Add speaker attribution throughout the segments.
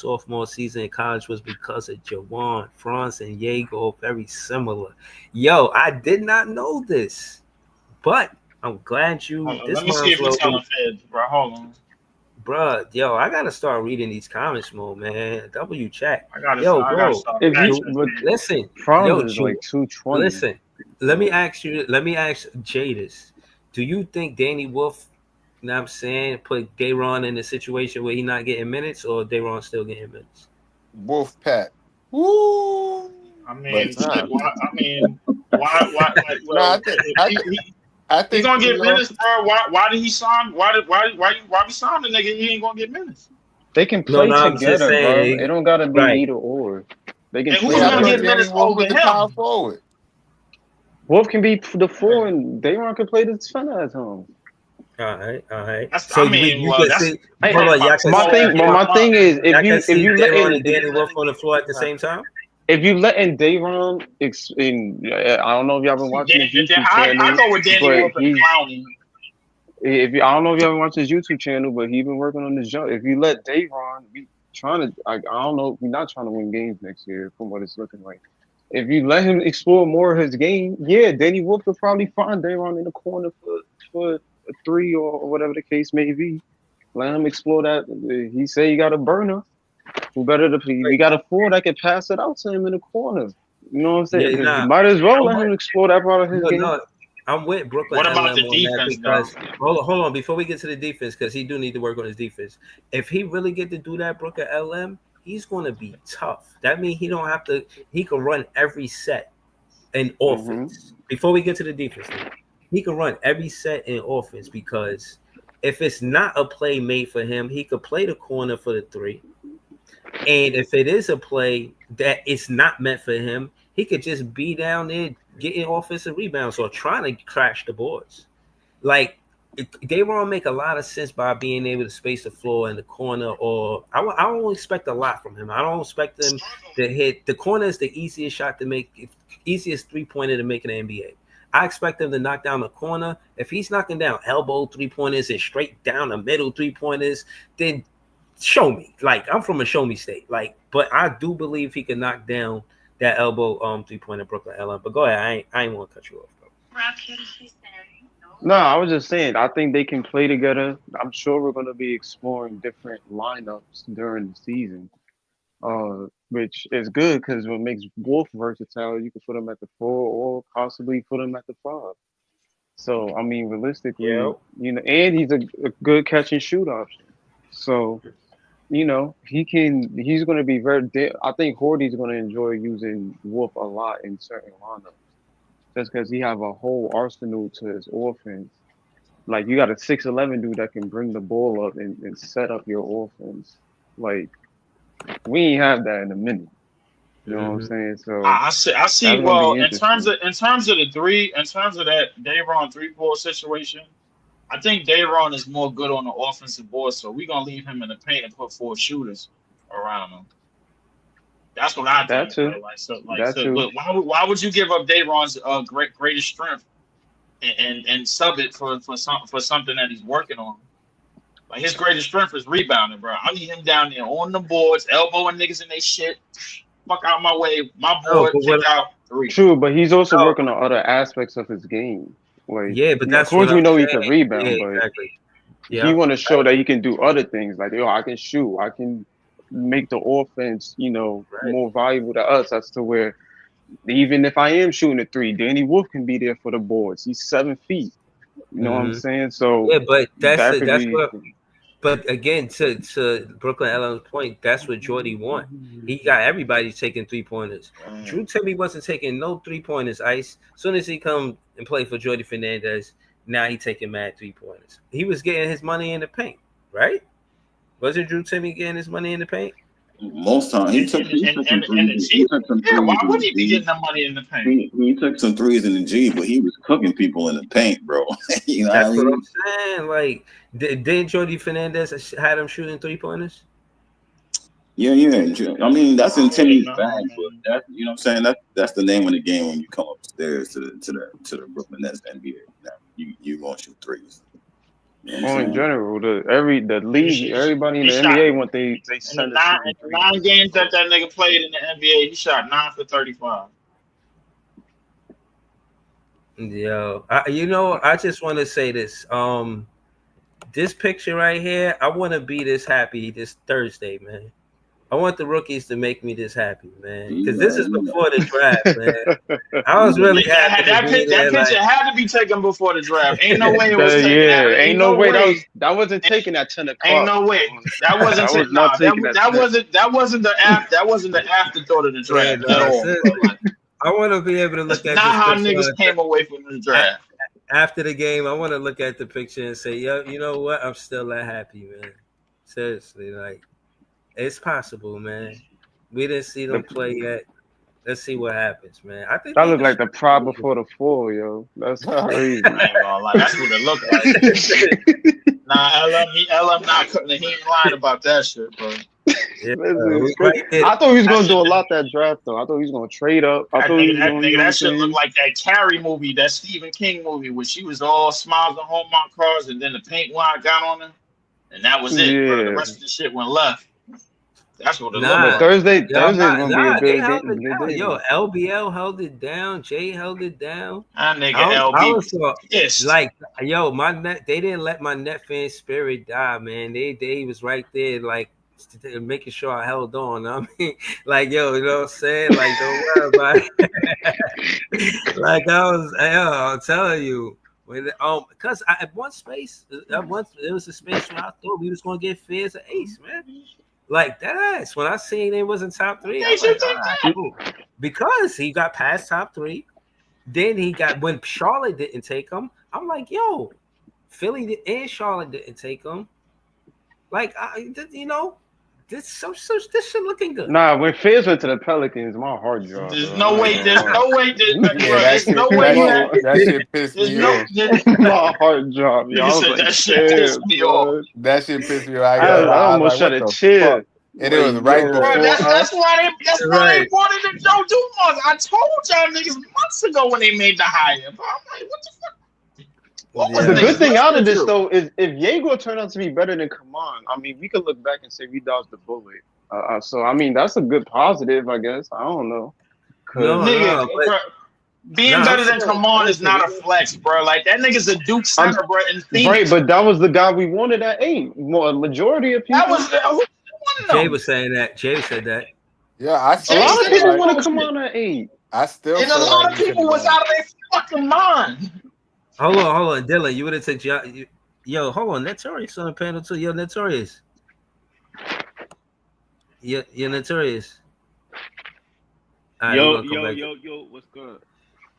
Speaker 1: sophomore season in college was because of Jawan, Franz, and Diego. Very similar. Yo, I did not know this, but I'm glad
Speaker 2: Hold
Speaker 1: you.
Speaker 2: on,
Speaker 1: This
Speaker 2: let me see
Speaker 1: mom's
Speaker 2: if you're
Speaker 1: loaded,
Speaker 2: telling feds, bro. Hold on.
Speaker 1: bruh. Yo, I gotta start reading these comments more, man. W check.
Speaker 2: I gotta,
Speaker 1: Yo,
Speaker 2: I gotta
Speaker 1: bro.
Speaker 2: start
Speaker 3: If
Speaker 2: fact
Speaker 3: you
Speaker 1: Do
Speaker 3: but
Speaker 2: checking.
Speaker 1: listen.
Speaker 3: Franz
Speaker 1: Yo,
Speaker 3: is like
Speaker 1: Jew.
Speaker 3: 220.
Speaker 1: Listen. Let me
Speaker 3: So
Speaker 1: ask you. Let me ask Jadis. Do you think Danny Wolf, you know what I'm saying, put Dayron in a situation where he not getting minutes, or Dayron still getting minutes?
Speaker 4: Wolf Pack. Woo!
Speaker 2: I
Speaker 4: But
Speaker 2: mean, shit.
Speaker 4: nah,
Speaker 2: Why? I mean, why? Like,
Speaker 4: nah.
Speaker 2: well, if
Speaker 4: I
Speaker 2: he
Speaker 4: think
Speaker 2: gonna
Speaker 4: you
Speaker 2: get
Speaker 4: know.
Speaker 2: minutes, bro. Why did he sign? Why we sign the nigga? He ain't gonna get minutes.
Speaker 3: they can
Speaker 1: No,
Speaker 3: play
Speaker 1: no, I'm just
Speaker 3: together, bro. It
Speaker 1: saying.
Speaker 3: don't gotta be
Speaker 1: Right.
Speaker 3: either or. They can
Speaker 2: And
Speaker 3: play
Speaker 2: who's
Speaker 4: Yeah, I
Speaker 2: gonna
Speaker 4: thought
Speaker 2: get
Speaker 3: together.
Speaker 4: Danny
Speaker 2: minutes
Speaker 4: Wolf
Speaker 2: over
Speaker 4: was the
Speaker 2: him?
Speaker 4: power forward.
Speaker 3: Wolf can be the four, and Dayron can play the defender at home.
Speaker 1: All right, all right.
Speaker 2: That's.
Speaker 1: So
Speaker 2: I
Speaker 1: you
Speaker 2: mean,
Speaker 1: you
Speaker 2: well,
Speaker 1: can
Speaker 2: that's
Speaker 1: see.
Speaker 2: you
Speaker 3: I,
Speaker 1: Hold
Speaker 2: talking
Speaker 1: on,
Speaker 2: about
Speaker 1: y'all
Speaker 2: a
Speaker 1: can
Speaker 3: my
Speaker 2: small
Speaker 1: see.
Speaker 2: ass
Speaker 3: thing, but
Speaker 1: Y'all,
Speaker 3: my
Speaker 2: front
Speaker 3: thing
Speaker 2: line.
Speaker 3: is,
Speaker 1: y'all can
Speaker 3: if
Speaker 1: see
Speaker 3: you
Speaker 1: Dayron
Speaker 3: letting
Speaker 1: and Danny Wolf on the floor at the same time.
Speaker 3: if you letting Dayron, I don't know if y'all been watching his YouTube
Speaker 2: I
Speaker 3: channel,
Speaker 2: go with Danny
Speaker 3: but
Speaker 2: Wolf and Clowney.
Speaker 3: if you, I don't know if y'all been watching his YouTube channel, but he been working on this jump. If you let Dayron, we trying to, I don't know, we're not trying to win games next year from what it's looking like. If you let him explore more of his game, yeah, Danny Wolf will probably find Dayron in the corner for a three or whatever the case may be. Let him explore that. He say he got a burner. Who better to we got a four that can pass it out to him in the corner. You know what I'm
Speaker 1: Yeah,
Speaker 3: saying? You
Speaker 1: nah.
Speaker 3: might as well
Speaker 1: I'm
Speaker 3: let
Speaker 1: with,
Speaker 3: him explore that part of his
Speaker 1: no,
Speaker 3: game.
Speaker 1: no. I'm with Brooklyn
Speaker 2: What about
Speaker 1: LM
Speaker 2: the
Speaker 1: on that
Speaker 2: defense, though?
Speaker 1: because hold on before we get to the defense because he do need to work on his defense. If he really get to do that, Brooklyn LM, he's going to be tough. That means he don't have to. He can run every set in
Speaker 3: Hmm.
Speaker 1: offense. Before we get to the defense, he can run every set in offense because if it's not a play made for him, he could play the corner for the three. And if it is a play that it's not meant for him, he could just be down there getting offensive rebounds or trying to crash the boards. Like they won't make a lot of sense by being able to space the floor in the corner. Or I don't expect a lot from him. I don't expect him to hit the corner. Is the easiest shot to make, easiest 3-pointer to make in the NBA. I expect him to knock down the corner. If he's knocking down elbow 3-pointers and straight down the middle 3-pointers, then show me. Like I'm from a show me state. Like, but I do believe he can knock down that elbow 3-pointer Brooklyn LM. But go ahead. I ain't want to cut you off, bro.
Speaker 3: No, I was just saying, I think they can play together. I'm sure we're going to be exploring different lineups during the season, which is good because what makes Wolf versatile, you can put him at the four or possibly put him at the five. So, I mean,
Speaker 1: Yeah.
Speaker 3: realistically, and he's a good catch and shoot option. So, he's going to be I think Horty's going to enjoy using Wolf a lot in certain lineups just because he have a whole arsenal to his offense. Like you got a 6'11" dude that can bring the ball up and set up your offense. Like we ain't have that in a minute. You know what I'm
Speaker 1: Mm-hmm.
Speaker 3: saying? So
Speaker 2: I see. I see.
Speaker 3: that's gonna be
Speaker 2: Well,
Speaker 3: interesting.
Speaker 2: in terms of the three, in terms of that Dayron 3-4 situation, I think Dayron is more good on the offensive board. So we're gonna leave him in the paint and put four shooters around him. That's what I
Speaker 3: That
Speaker 2: think, bro.
Speaker 3: too.
Speaker 2: Like
Speaker 3: That
Speaker 2: so.
Speaker 3: too.
Speaker 2: But why would you give up Dayron's greatest strength and sub it for something that he's working on? Like his greatest strength is rebounding, bro. I need him down there on the boards, elbowing niggas in their shit. Fuck out my way, my
Speaker 1: No,
Speaker 2: board,
Speaker 1: but
Speaker 2: kick
Speaker 1: what?
Speaker 2: out three.
Speaker 3: True, but he's also
Speaker 1: No,
Speaker 3: working on other aspects of his game. Like,
Speaker 1: yeah, but
Speaker 3: of
Speaker 1: that's what
Speaker 3: course, we
Speaker 1: I'm
Speaker 3: know he can
Speaker 1: saying. Yeah,
Speaker 3: rebound, but
Speaker 1: exactly.
Speaker 3: he
Speaker 1: Yeah.
Speaker 3: want to show that he can do other things. Like, yo, I can shoot. I can make the offense,
Speaker 1: Right.
Speaker 3: more valuable to us. As to where even if I am shooting a three, Danny Wolf can be there for the boards. He's 7 feet. You know what I'm
Speaker 1: Mm-hmm.
Speaker 3: saying? So
Speaker 1: Yeah, but
Speaker 3: that could
Speaker 1: that's
Speaker 3: be.
Speaker 1: what. But again, to Brooklyn Allen's point, that's what Jordy want. He got everybody taking 3-pointers. Drew Timmy wasn't taking no 3-pointers. Ice. As soon as he come and play for Jordy Fernandez, now he taking mad 3-pointers. He was getting his money in the paint, right? Wasn't Drew Timmy getting his money in the paint?
Speaker 5: Most time he
Speaker 2: And
Speaker 5: took
Speaker 2: and
Speaker 5: he
Speaker 2: and
Speaker 5: took some
Speaker 2: and, and
Speaker 5: threes.
Speaker 2: the
Speaker 5: He
Speaker 2: G,
Speaker 5: took some
Speaker 2: yeah, why
Speaker 5: threes in
Speaker 2: would
Speaker 5: the
Speaker 2: he be
Speaker 5: G.
Speaker 2: getting the money in the paint?
Speaker 5: He took some threes in the G, but he was cooking people in the paint, bro. You know what I
Speaker 1: That's what I'm
Speaker 5: mean?
Speaker 1: saying. Like, did Jordy Fernandez had him shooting 3-pointers?
Speaker 5: Yeah, yeah. I mean, that's in
Speaker 2: I wouldn't
Speaker 5: Timmy's
Speaker 2: know,
Speaker 5: bag, but
Speaker 2: man.
Speaker 5: that you know what I'm saying. That's the name of the game when you come upstairs to the Brooklyn Nets NBA. Now you gonna shoot threes. You know what
Speaker 3: Or
Speaker 5: I'm
Speaker 3: in
Speaker 5: saying?
Speaker 3: general, the league, everybody in
Speaker 2: He
Speaker 3: the
Speaker 2: shot
Speaker 3: NBA want they
Speaker 2: in the
Speaker 3: center
Speaker 2: nine,
Speaker 3: shooting
Speaker 2: in the
Speaker 3: threes.
Speaker 2: 9 games that nigga played in the NBA. He shot 9 for 35.
Speaker 1: Yo, I just want to say this. This picture right here, I want to be this happy this Thursday, man. I want the rookies to make me this happy, man. Because this is before the draft, man. I was really happy to be
Speaker 2: That
Speaker 1: there.
Speaker 2: picture
Speaker 1: Like,
Speaker 2: had to be taken before the draft. Ain't no way it was taken at.
Speaker 3: Ain't
Speaker 2: Ain't
Speaker 3: no
Speaker 2: no
Speaker 3: way
Speaker 2: way.
Speaker 3: that wasn't taken at 10
Speaker 2: Ain't
Speaker 3: o'clock.
Speaker 2: no way. That wasn't
Speaker 3: That was not
Speaker 2: nah.
Speaker 3: taken at
Speaker 2: That
Speaker 3: 10.
Speaker 2: wasn't the afterthought of the
Speaker 1: yeah,
Speaker 2: draft at
Speaker 1: no,
Speaker 2: all, bro.
Speaker 1: seriously.
Speaker 2: Like,
Speaker 1: I want to be able to
Speaker 2: that's
Speaker 1: look at
Speaker 2: not
Speaker 1: this
Speaker 2: how
Speaker 1: picture
Speaker 2: niggas came away from the draft.
Speaker 1: after the game. I want to look at the picture and say, yo, you know what? I'm still that happy, man. Seriously, like, it's possible, man. We didn't see them play yet. Let's see what happens, man. I think
Speaker 3: That
Speaker 1: they
Speaker 3: looked
Speaker 1: can
Speaker 3: like the
Speaker 1: shoot
Speaker 3: pride
Speaker 1: the
Speaker 3: before the fall, yo. That's crazy.
Speaker 2: I ain't gonna lie. That's what it looked like. Nah, LM not cutting. He ain't lying about that shit, bro.
Speaker 1: Yeah,
Speaker 3: Listen, it's
Speaker 1: we
Speaker 3: crazy.
Speaker 1: right there.
Speaker 3: I thought he was
Speaker 2: That
Speaker 3: gonna do
Speaker 2: shit,
Speaker 3: a lot that draft though. I thought he was gonna trade up. I thought he was gonna, you know what I'm
Speaker 2: that shit looked
Speaker 3: saying?
Speaker 2: like that Carrie movie, that Stephen King movie, where she was all smiles and Hallmark cards, and then the paint line got on her, and that was it, bro. The
Speaker 3: Yeah.
Speaker 2: rest of the shit went left. That's what it looked
Speaker 3: But
Speaker 1: Nah,
Speaker 2: like.
Speaker 3: Thursday's
Speaker 1: yo,
Speaker 3: gonna be a
Speaker 1: they
Speaker 3: big
Speaker 1: held
Speaker 3: game.
Speaker 1: it
Speaker 3: Big
Speaker 1: down.
Speaker 3: day,
Speaker 1: Yo,
Speaker 3: though.
Speaker 1: LBL held it down. Jay held it down.
Speaker 2: That nigga
Speaker 1: I
Speaker 2: LB
Speaker 1: was
Speaker 2: was
Speaker 1: so,
Speaker 2: pissed.
Speaker 1: like, yo, my net. They didn't let my net fan spirit die, man. They was right there, like making sure I held on. I mean, like, yo, you know what I'm saying? Like, don't worry about it. Like I'm telling you. When because at one space, at once there was a space where I thought we was gonna get Fizz an ace, man. Like that ass. When I seen it was in top three,
Speaker 2: What
Speaker 1: I was
Speaker 2: makes you
Speaker 1: like, all
Speaker 2: think
Speaker 1: right,
Speaker 2: that?
Speaker 1: cool. Because he got past top three. Then he got when Charlotte didn't take him. I'm like, yo, Philly and Charlotte didn't take him. Like, this shit looking good.
Speaker 3: Nah, when Fizz went to the Pelicans, my heart dropped,
Speaker 2: There's
Speaker 3: bro.
Speaker 2: no
Speaker 3: I
Speaker 2: way.
Speaker 3: ain't
Speaker 2: There's
Speaker 3: gonna lie.
Speaker 2: no way.
Speaker 4: Yeah,
Speaker 2: There's no way that.
Speaker 4: that shit pissed
Speaker 2: There's
Speaker 4: me
Speaker 2: no.
Speaker 4: off.
Speaker 3: My heart dropped, yo. I
Speaker 2: Nigga
Speaker 3: was
Speaker 2: said
Speaker 3: like,
Speaker 2: that shit pissed
Speaker 3: damn,
Speaker 2: me off.
Speaker 3: bro.
Speaker 4: That shit pissed me off. I, ain't
Speaker 3: I,
Speaker 4: gonna lie.
Speaker 3: I
Speaker 4: I was
Speaker 3: almost
Speaker 4: like,
Speaker 3: shed
Speaker 4: what
Speaker 3: a
Speaker 4: the
Speaker 3: tear.
Speaker 4: fuck? And it was
Speaker 3: Like,
Speaker 4: right
Speaker 3: yo.
Speaker 2: Bro,
Speaker 4: before
Speaker 2: that's why they
Speaker 1: Right.
Speaker 2: wanted the Joe Dumars. I told y'all niggas months ago when they made the hire. Bro, I'm like, what the fuck? What was
Speaker 1: Yeah.
Speaker 3: The good
Speaker 2: niggas
Speaker 3: thing out of
Speaker 2: listening
Speaker 3: this
Speaker 2: to?
Speaker 3: though is if Jaeger turned out to be better than Kaman, I mean, we could look back and say we dodged the bullet. So I mean, that's a good positive, I guess. I don't know, cause
Speaker 2: Nigga,
Speaker 1: But
Speaker 2: bro, being
Speaker 1: I'm
Speaker 2: better than
Speaker 1: saying,
Speaker 2: Kaman is not a flex, bro. Like that nigga's a Duke
Speaker 3: I'm
Speaker 2: center, bro, in
Speaker 3: right,
Speaker 2: Phoenix.
Speaker 3: but that was the guy we wanted at 8. More a majority of
Speaker 2: That
Speaker 3: people,
Speaker 2: was who wanted
Speaker 1: Jay
Speaker 2: them?
Speaker 1: was saying that. Jay said that.
Speaker 4: Yeah, I
Speaker 3: a
Speaker 2: Jay
Speaker 4: still
Speaker 3: lot of
Speaker 2: said
Speaker 4: feel
Speaker 3: people
Speaker 2: that
Speaker 4: like
Speaker 3: want to
Speaker 2: bullshit.
Speaker 3: come on at 8.
Speaker 4: I still
Speaker 2: And a
Speaker 4: feel like
Speaker 2: lot of
Speaker 4: we could
Speaker 2: people
Speaker 4: have
Speaker 2: was
Speaker 4: done.
Speaker 2: out of their fucking mind.
Speaker 1: Hold on, Dylan. You would have took yo. Hold on, Notorious on the panel too. Yo, Notorious. You're Notorious. All right, we're gonna come back.
Speaker 6: What's good?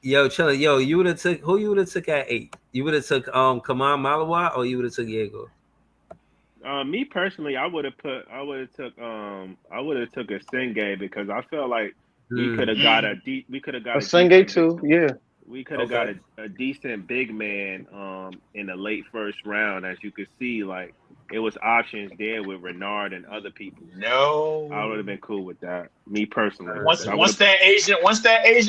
Speaker 1: Yo, chill. Yo, you would have took who? You would have took at 8. You would have took Kaman Malawa, or you would have took Diego.
Speaker 6: Me personally, I would have took a Senge because I felt like we could have got a
Speaker 3: Senge too, yeah.
Speaker 6: We could have got a decent big man in the late first round. As you could see, like it was options there with Renard and other people.
Speaker 2: No.
Speaker 6: I would have been cool with that. Me personally.
Speaker 2: Once that Asian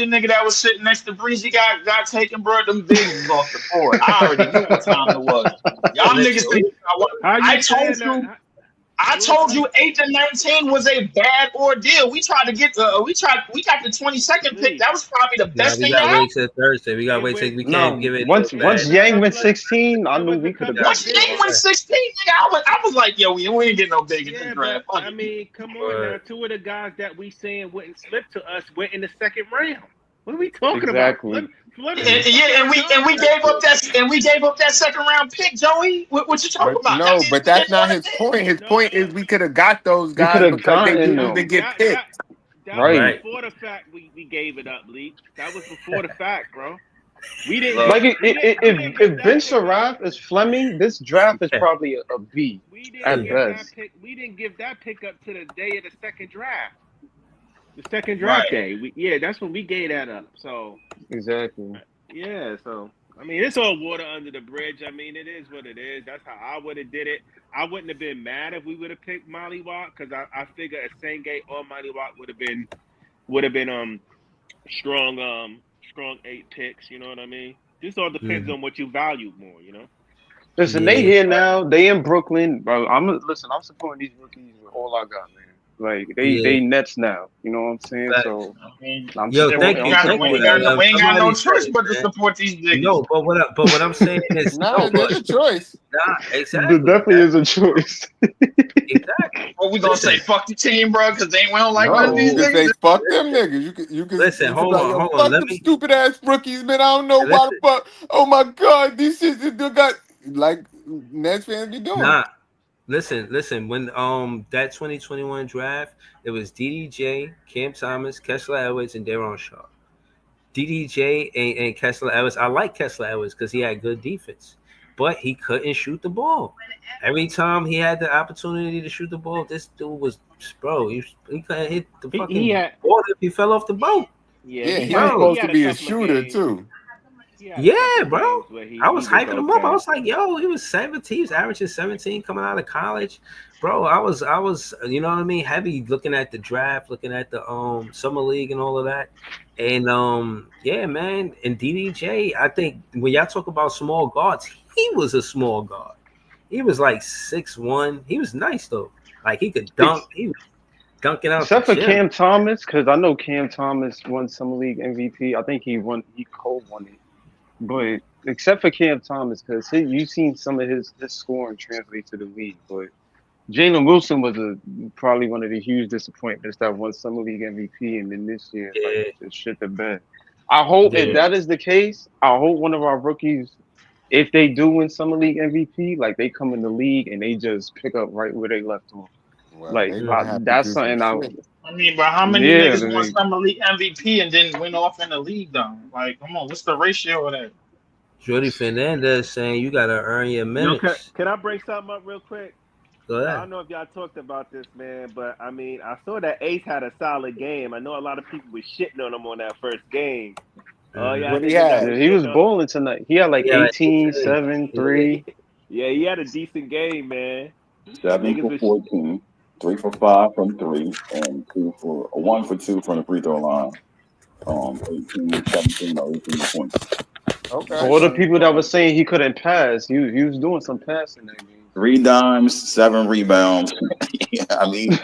Speaker 2: nigga that was sitting next to Breezy got taken, bro, them bigs was off the board. I already knew what time it was. Y'all niggas think I told you 8 to 19 was a bad ordeal. We got the 22nd pick. That was probably the best
Speaker 1: we
Speaker 2: thing
Speaker 1: gotta
Speaker 2: that
Speaker 1: wait till Thursday. We gotta wait till we can't give it.
Speaker 3: Once Yang went 16, I knew we could have got
Speaker 2: Once Yang went 16, nigga, I was like, yo, we ain't getting no big in this draft.
Speaker 6: I mean, come on now. 2 of the guys that we saying wouldn't slip to us went in the second round. What are we talking about?
Speaker 2: And we gave up that second round pick, Joey. What you talking about?
Speaker 4: No, but that's not his point. His point is we could have got those guys because they didn't get picked.
Speaker 6: That was before the fact we gave it up, Lee. That was before the fact, bro. We didn't
Speaker 3: like if Ben Sharaf is Fleming, this draft is probably a B at best.
Speaker 6: We didn't give that pick up to the day of the second draft. The second draft day. That's when we gave that up. So
Speaker 3: exactly.
Speaker 6: Yeah, so I mean it's all water under the bridge. I mean it is what it is. That's how I would have did it. I wouldn't have been mad if we would have picked Molly Watt because I figure a Senge or Molly Watt would have been strong 8 picks, you know what I mean? This all depends on what you value more, you know?
Speaker 3: Listen, they here now. They in Brooklyn, bro. I'm supporting these rookies with all I got, man. Like they Nets now. You know what I'm saying?
Speaker 1: Facts.
Speaker 3: So
Speaker 2: I mean,
Speaker 3: I'm
Speaker 1: Yo,
Speaker 2: shit,
Speaker 1: thank
Speaker 2: we
Speaker 1: you.
Speaker 2: ain't
Speaker 1: Thank you.
Speaker 2: got no
Speaker 1: Somebody said
Speaker 2: choice
Speaker 1: it,
Speaker 2: but to
Speaker 1: man.
Speaker 2: support these niggas.
Speaker 1: No, but what I'm saying is
Speaker 4: Nah, there's a choice.
Speaker 1: nah,
Speaker 3: there
Speaker 1: exactly.
Speaker 3: definitely is a choice.
Speaker 1: Exactly.
Speaker 2: What we gonna say?
Speaker 1: Listen.
Speaker 2: Fuck the team, bro, because we don't like none of
Speaker 4: No,
Speaker 2: these
Speaker 4: you can
Speaker 2: niggas.
Speaker 4: say fuck them niggas. You can
Speaker 1: Listen,
Speaker 4: be
Speaker 1: hold
Speaker 4: like,
Speaker 1: on,
Speaker 4: yo,
Speaker 1: hold on.
Speaker 4: fuck
Speaker 1: Let
Speaker 4: them
Speaker 1: me
Speaker 4: stupid ass rookies, man. I don't know why the
Speaker 1: listen.
Speaker 4: fuck. Oh my god, these shit they got like Nets fans be doing.
Speaker 1: Nah, listen. When that 2021 draft, it was DDJ, Cam Thomas, Kessler Edwards, and Daron Shaw. DDJ and Kessler Edwards. I like Kessler Edwards because he had good defense, but he couldn't shoot the ball. Every time he had the opportunity to shoot the ball, this dude was he couldn't hit the fucking ball if he fell off the boat.
Speaker 4: Yeah, he was
Speaker 1: Bro.
Speaker 4: supposed to be a shooter too.
Speaker 1: Yeah, bro. I was hyping him up. I
Speaker 6: okay.
Speaker 1: was like, yo, he was 17. He was averaging 17 coming out of college. Bro, I was, you know what I mean, heavy looking at the draft, looking at the summer league and all of that. And yeah, man. And DDJ, I think when y'all talk about small guards, he was a small guard. He was like 6'1". He was nice though. Like he could dunk. He was dunking out.
Speaker 3: Except for
Speaker 1: the gym.
Speaker 3: Cam Thomas, because I know Cam Thomas won Summer League MVP. I think he co-won it. But except for Cam Thomas, because you've seen some of his scoring translate to the league. But Jalen Wilson was probably one of the huge disappointments that won Summer League MVP, and then this year, like, just shit the bed. I hope if that is the case, I hope one of our rookies, if they do win Summer League MVP, like they come in the league and they just pick up right where they left off.
Speaker 4: Well,
Speaker 3: like that's something
Speaker 2: I mean, but how many niggas won Summer League MVP and didn't win off in the league though? Like, come on, what's the ratio of that?
Speaker 1: Jordy Fernandez saying you gotta earn your minutes.
Speaker 6: Can I bring something up real quick?
Speaker 1: Go ahead.
Speaker 6: I don't know if y'all talked about this, man, but I mean, I saw that Ace had a solid game. I know a lot of people were shitting on him on that first game. Oh yeah,
Speaker 4: what he had?
Speaker 3: He was bowling tonight. He had like 18, 7, 3.
Speaker 6: Yeah, he had a decent game, man.
Speaker 5: 7 for 14, 3 for 5 from 3, and 1 for 2 from the free throw line. 18, 17, or 18 points.
Speaker 3: Okay. For all the people that were saying he couldn't pass, he was doing some passing that game.
Speaker 5: 3 dimes, 7 rebounds. I mean,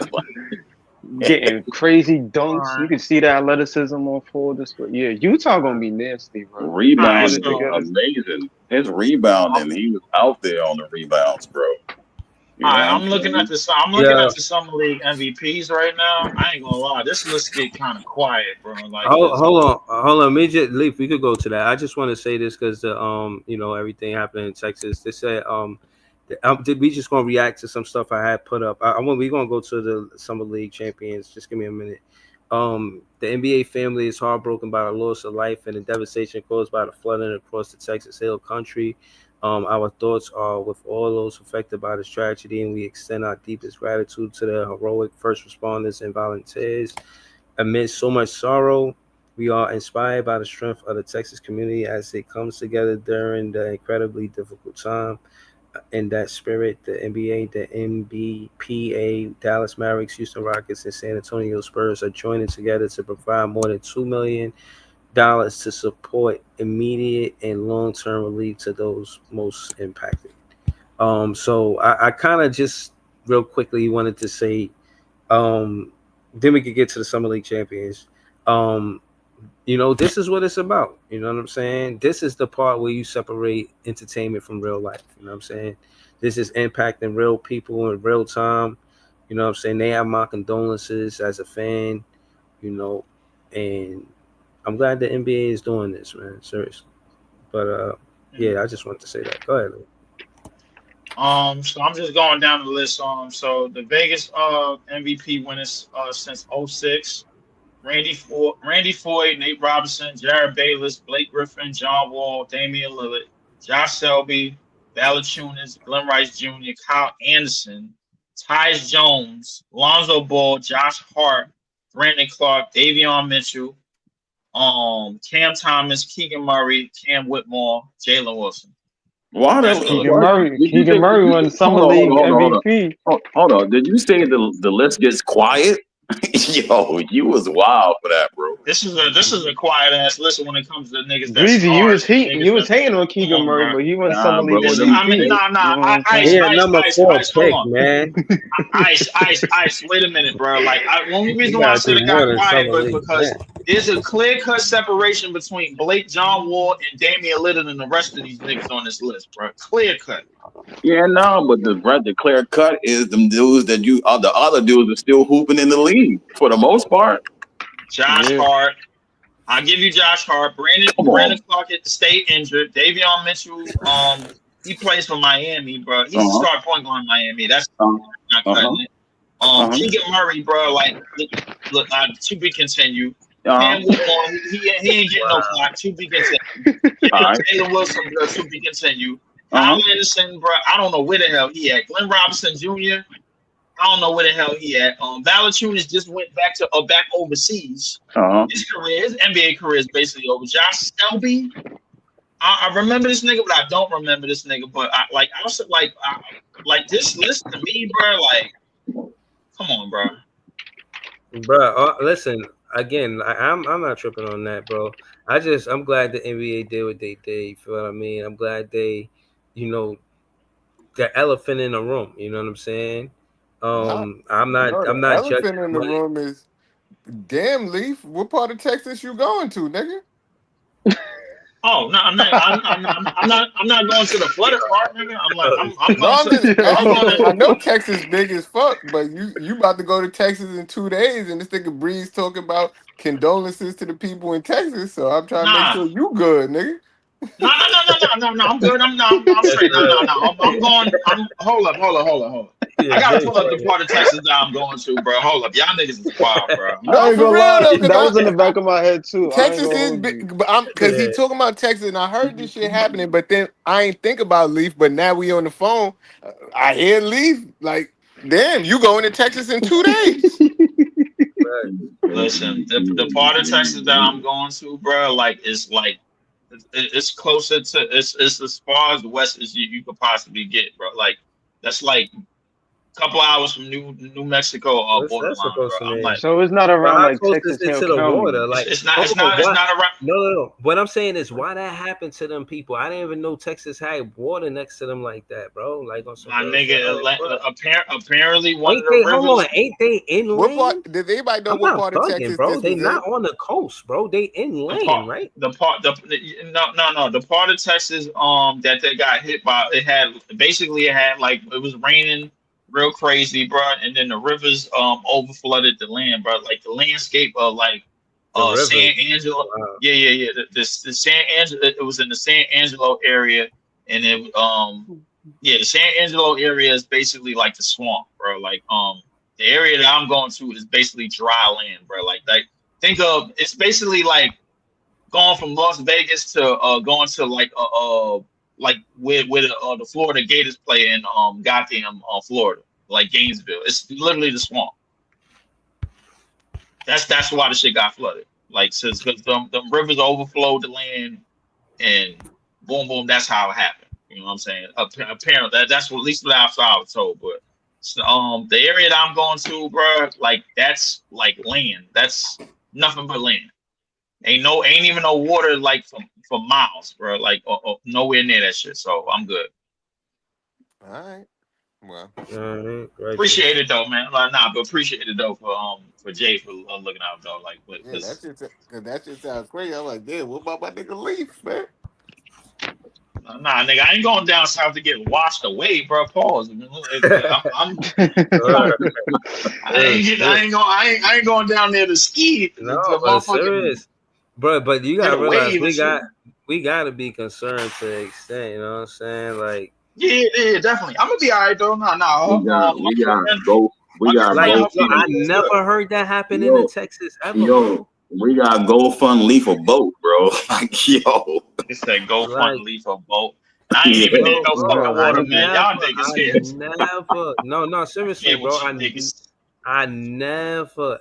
Speaker 3: getting crazy dunks. You can see the athleticism on full display. Yeah, Utah gonna be nasty, bro.
Speaker 5: Rebounding amazing. His rebounding, he was out there on the rebounds, bro.
Speaker 2: I'm looking at the Summer League MVPs right now. I ain't gonna lie, this list get kind of quiet, bro. Like,
Speaker 1: hold on. Midget Leaf, we could go to that. I just want to say this because everything happened in Texas. They said we just gonna react to some stuff I had put up. We're gonna go to the Summer League champions. Just give me a minute. The NBA family is heartbroken by the loss of life and the devastation caused by the flooding across the Texas Hill Country. Our thoughts are with all those affected by this tragedy, and we extend our deepest gratitude to the heroic first responders and volunteers. Amidst so much sorrow, we are inspired by the strength of the Texas community as it comes together during the incredibly difficult time. In that spirit, the NBA, the NBPA, Dallas Mavericks, Houston Rockets, and San Antonio Spurs are joining together to provide more than $2 million to support immediate and long-term relief to those most impacted. So I kind of just real quickly wanted to say, then we could get to the Summer League champions. This is what it's about. You know what I'm saying? This is the part where you separate entertainment from real life. You know what I'm saying? This is impacting real people in real time. You know what I'm saying? They have my condolences as a fan, and I'm glad the NBA is doing this, man. Seriously. But I just wanted to say that. Go ahead.
Speaker 2: So I'm just going down the list. So the Vegas MVP winners since 2006. Randy Foye, Nate Robinson, Jared Bayless, Blake Griffin, John Wall, Damian Lillard, Josh Selby, Valanciunas, Glenn Rice Jr., Kyle Anderson, Tyus Jones, Lonzo Ball, Josh Hart, Brandon Clark, Davion Mitchell, Cam Thomas, Keegan Murray, Cam Whitmore, Jalen Wilson.
Speaker 3: Keegan Murray won Summer League MVP.
Speaker 5: Hold on. Did you say the list gets quiet? Yo, you was wild for that, bro.
Speaker 2: This is a quiet ass list when it comes to niggas.
Speaker 3: Breezy, you was hating on Keegan Murray, but he went suddenly
Speaker 5: bro,
Speaker 3: MVP.
Speaker 2: I mean, Ice,
Speaker 1: Yeah, number 4 pick,
Speaker 2: hold on.
Speaker 1: man.
Speaker 2: Ice, wait a minute, bro. Like, only reason why I said it got quiet was because there's a clear-cut separation between Blake, John Wall, and Damian Lillard and the rest of these niggas on this list, bro. Clear-cut.
Speaker 5: Yeah, no, but the clear cut is them dudes that the other dudes are still hooping in the league for the most part.
Speaker 2: Josh Hart. I'll give you Josh Hart. Brandon Clark had to stay injured. Davion Mitchell, he plays for Miami, bro. He's a star point guard in Miami. That's not cutting it. Keegan Murray, bro, like, look, to be continued. He ain't getting no clock. To be continued. Taylor Wilson, bro, to be continued. Kyle Anderson, bro, I don't know where the hell he at. Glenn Robinson Jr., I don't know where the hell he at. Valanciunas just went back overseas. His NBA career is basically over. Josh Selby, I remember this nigga, but I don't remember this nigga. But this list to me, bro. Like, come on, bro.
Speaker 1: Bro, listen. Again, I'm not tripping on that, bro. I'm glad the NBA did what they did. You feel what I mean? I'm glad they, the elephant in the room. You know what I'm saying? I'm not
Speaker 4: elephant
Speaker 1: judging.
Speaker 4: In the room is, damn, Leaf. What part of Texas you going to, nigga?
Speaker 2: Oh no, I'm not going to the flooded part, nigga.
Speaker 4: I know Texas big as fuck, but you about to go to Texas in 2 days, and this nigga Breeze talking about condolences to the people in Texas. So I'm trying to make sure you good, nigga.
Speaker 2: No. I'm good. I'm straight. No. I'm going. Hold up. I gotta pull up the part of Texas that I'm going to, bro. Hold up, y'all niggas is wild, bro.
Speaker 3: No, for real, though, that was in the back of my head too.
Speaker 4: Texas is big, but because he talking about Texas, and I heard this shit happening, but then I ain't think about Leaf. But now we on the phone, I hear Leaf. Like, damn, you going to Texas in 2 days?
Speaker 2: Listen, the part of Texas that I'm going to, bro, it's closer to it's as far as west as you could possibly get, bro. Like, that's like a couple hours from New Mexico borderline, bro. I'm like,
Speaker 3: so it's not around like Texas
Speaker 1: into the water. Like,
Speaker 2: it's not around.
Speaker 1: No. What I'm saying is, why that happened to them people? I didn't even know Texas had water next to them like that, bro. Like, on some
Speaker 2: apparently one of the rivers.
Speaker 1: Hold on, ain't they inland?
Speaker 4: What part? Does anybody know what part of Texas,
Speaker 1: bro? They not on the coast, bro. They inland, right?
Speaker 2: The part of Texas that they got hit by, it was raining real crazy, bro, and then the rivers over flooded the land, bro. Like, the landscape of San Angelo. Wow. Yeah. The San Angelo, it was in the San Angelo area, and it the San Angelo area is basically like the swamp, bro. Like, the area that I'm going to is basically dry land, bro. Like think of, it's basically like going from Las Vegas to going to like where the Florida Gators play in goddamn Florida, like Gainesville. It's literally the swamp. That's why the shit got flooded. Like, because the rivers overflowed the land, and boom, that's how it happened. You know what I'm saying? Apparently, that's what, at least what I was told. But the area that I'm going to, bro, like, that's like land. That's nothing but land. Ain't even no water like for miles, bro. Like, nowhere near that shit. So I'm good.
Speaker 4: All right. Well,
Speaker 2: appreciate it though, man. But appreciate it though for Jay for looking out though. Like, but
Speaker 4: yeah, that just sounds crazy. I'm like, damn, what about my nigga Leaf, man?
Speaker 2: Nah, nigga, I ain't going down south to get washed away, bro. Pause. I ain't going down there to ski.
Speaker 1: No, serious. Bro, but you gotta realize we gotta be concerned to the extent, you know what I'm saying? Like,
Speaker 2: yeah, definitely. I'm gonna be all right though.
Speaker 5: We gotta go.
Speaker 1: I never heard that happen in Texas ever. Bro.
Speaker 5: We gotta go fund Leaf a boat, bro. Like, yo,
Speaker 2: it's that go fund Leaf a boat. I ain't even need no fucking water, man. Y'all niggas here.
Speaker 1: No, seriously, bro. I never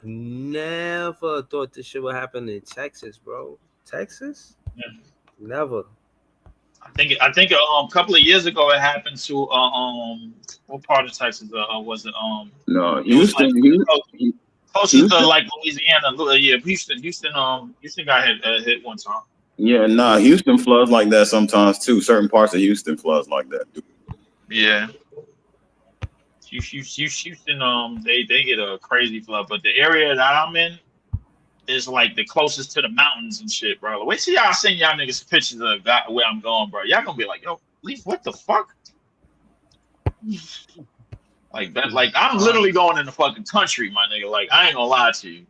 Speaker 1: thought this shit would happen in Texas, bro. Texas? Yeah. Never.
Speaker 2: I think a couple of years ago it happened to what part of Texas was it?
Speaker 5: No, Houston.
Speaker 2: Closest to like Louisiana, yeah. Houston got hit one time.
Speaker 5: Yeah, nah, Houston floods like that sometimes too. Certain parts of Houston floods like that.
Speaker 2: Yeah. Houston, they get a crazy flood, but the area that I'm in is like the closest to the mountains and shit, bro. Wait till y'all send y'all niggas pictures of where I'm going, bro. Y'all gonna be like, yo, Leaf, what the fuck? Like that, like I'm literally going in the fucking country, my nigga. Like I ain't gonna lie to you.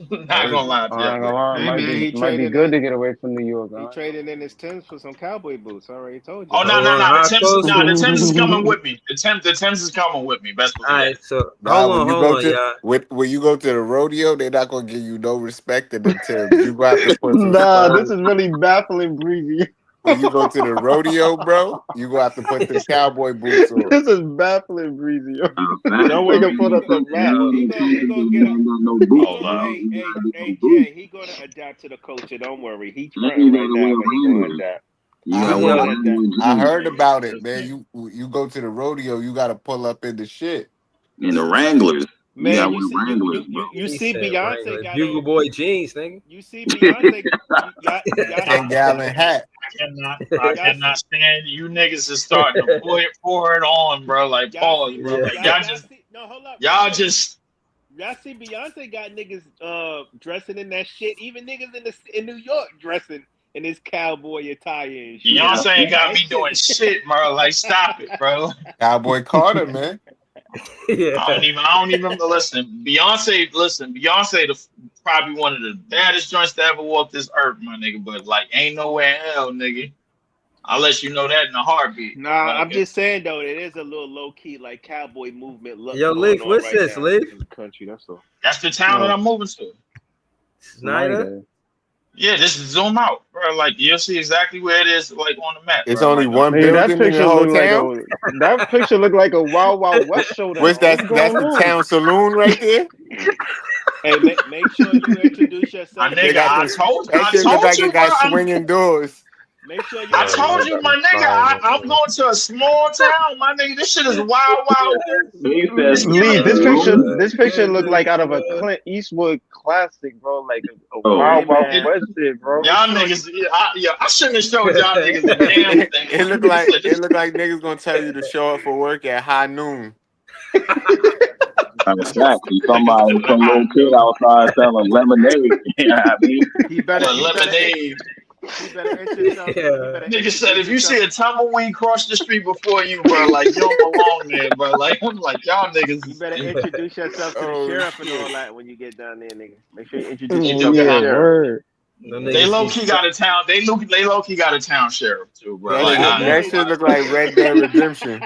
Speaker 2: Not gonna lie to you.
Speaker 3: I ain't gonna lie.
Speaker 6: Hey,
Speaker 3: Might
Speaker 6: man, he
Speaker 3: be
Speaker 6: traded
Speaker 3: good
Speaker 6: in-
Speaker 3: to get away from New York.
Speaker 6: He
Speaker 3: Huh?
Speaker 6: traded in his Timbs for some cowboy boots. I already told you.
Speaker 2: Oh no.
Speaker 1: How
Speaker 2: The Timbs is coming with me. The Timbs is coming with me. Best believe
Speaker 1: All
Speaker 2: that.
Speaker 1: right, so
Speaker 4: Nah,
Speaker 1: hold
Speaker 4: when you
Speaker 1: on,
Speaker 4: go to
Speaker 1: y'all.
Speaker 4: when you go to the rodeo, they're not gonna give you no respect in the Timbs. You gonna have to put some
Speaker 3: Nah,
Speaker 4: spurs.
Speaker 3: this is really baffling, Breezy.
Speaker 4: When you go to the rodeo, bro, you gonna have to put the cowboy boots on.
Speaker 3: This is baffling, Breezy. Yo.
Speaker 6: Don't
Speaker 3: We
Speaker 6: worry.
Speaker 3: can put up the map.
Speaker 6: He gonna get up.
Speaker 2: Hold on.
Speaker 6: Hey, Jay, he gonna adapt to the culture. Don't worry. He's fronting right now, but he gonna adapt.
Speaker 4: I heard about it, man. You go to the rodeo, you gotta pull up in the shit.
Speaker 5: In the Wranglers.
Speaker 6: Man,
Speaker 5: Yeah,
Speaker 6: you
Speaker 5: with
Speaker 6: see,
Speaker 5: Wranglers,
Speaker 6: you,
Speaker 5: bro.
Speaker 6: you, you
Speaker 1: He
Speaker 6: see
Speaker 1: said
Speaker 6: Beyonce
Speaker 1: Wranglers.
Speaker 6: got
Speaker 1: Bugle
Speaker 6: on.
Speaker 1: Boy jeans, nigga.
Speaker 6: You see Beyonce. y'all
Speaker 4: 10-gallon hat.
Speaker 2: I cannot stand you niggas is starting to pour it on, bro. Like pause, bro. Like y'all just
Speaker 6: hold up.
Speaker 2: y'all just
Speaker 6: Y'all see Beyonce got niggas dressing in that shit. Even niggas in New York dressing in this cowboy attire and shit.
Speaker 2: Beyonce ain't got me doing shit, bro. Like stop it, bro.
Speaker 4: Cowboy Carter, man.
Speaker 1: Yeah.
Speaker 2: I don't even listen. Beyonce, probably one of the baddest joints to ever walk this earth, my nigga. But like, ain't nowhere in hell, nigga. I'll let you know that in a heartbeat.
Speaker 6: Nah, I'm just saying though, it is a little low key like cowboy movement look.
Speaker 1: Yo,
Speaker 6: going
Speaker 1: Leaf,
Speaker 6: on
Speaker 1: what's
Speaker 6: right
Speaker 1: this,
Speaker 6: now
Speaker 1: Leaf?
Speaker 6: in the country. That's all.
Speaker 2: That's the town that I'm moving to.
Speaker 1: Snyder?
Speaker 2: Yeah, this is zoom out, bro. Like you'll see exactly where it is, like on the map.
Speaker 4: It's
Speaker 2: bro.
Speaker 4: only
Speaker 2: Like,
Speaker 4: one
Speaker 3: Nigga, that
Speaker 4: building in
Speaker 3: picture
Speaker 4: the whole
Speaker 3: look like
Speaker 4: town.
Speaker 3: that picture look like a Wild Wild West showdown.
Speaker 4: What's that?
Speaker 3: What's
Speaker 4: That's
Speaker 3: going
Speaker 4: the
Speaker 3: on?
Speaker 4: town saloon right there.
Speaker 6: Hey, make sure you introduce
Speaker 2: my
Speaker 6: yourself.
Speaker 4: They
Speaker 2: nigga,
Speaker 4: got
Speaker 2: I
Speaker 4: this-
Speaker 2: told
Speaker 4: That shit look like
Speaker 2: you,
Speaker 4: it got
Speaker 2: bro.
Speaker 4: swinging doors.
Speaker 6: Make sure you.
Speaker 2: I told you, my nigga, I'm going to a small town, my nigga. This shit is wild, wild.
Speaker 5: He says,
Speaker 3: Lee, this picture look like out of a Clint Eastwood classic, bro. Like a Wild Wild
Speaker 6: man.
Speaker 3: West shit, bro.
Speaker 2: Y'all niggas, I shouldn't have showed y'all niggas the damn thing.
Speaker 4: It look like niggas gonna tell you to show up for work at high noon.
Speaker 5: Exactly. Some little kid outside selling lemonade. You know what I mean?
Speaker 6: He better
Speaker 2: lemonade.
Speaker 6: He better introduce
Speaker 2: Nigga said, if you see a tumbleweed cross the street before you, bro, like you don't belong there, bro. Like I'm like y'all niggas.
Speaker 6: You better introduce yourself to the
Speaker 4: Oh,
Speaker 6: sheriff and
Speaker 4: shit.
Speaker 6: all that when you get down there, nigga. Make sure you introduce
Speaker 2: Yeah,
Speaker 6: yourself to the
Speaker 3: Yeah,
Speaker 6: sheriff.
Speaker 3: word.
Speaker 2: They low key got a town. They low key got a town sheriff too, bro.
Speaker 4: That,
Speaker 2: Like,
Speaker 4: that shit look like Red Dead Redemption.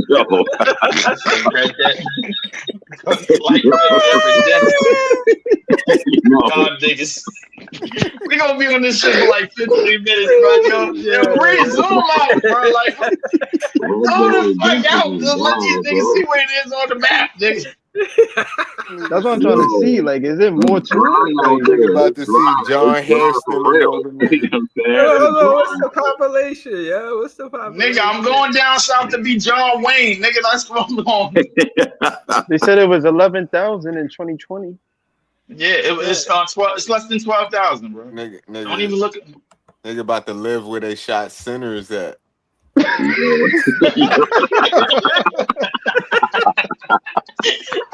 Speaker 5: Yo.
Speaker 2: Red Dead. Like Red Dead Redemption. God niggas. We gonna be on this shit for like 15 minutes, bro. Yo, Breeze, zoom out, bro. Like, zoom the fuck out. Just let these niggas see where it is on the map, nigga.
Speaker 3: That's what I'm trying to see. Like, is it more to it? Like,
Speaker 4: Nigga about to see John Hairston and all the niggas.
Speaker 1: What's the population? Yeah, what's the population?
Speaker 2: Nigga, I'm going down south to be John Wayne. Nigga, that's what I'm going.
Speaker 3: they said it was 11,000 in 2020.
Speaker 2: Yeah, it's 12. It's less than 12,000, bro. Don't even look at.
Speaker 4: Nigga about to live where they shot sinners at.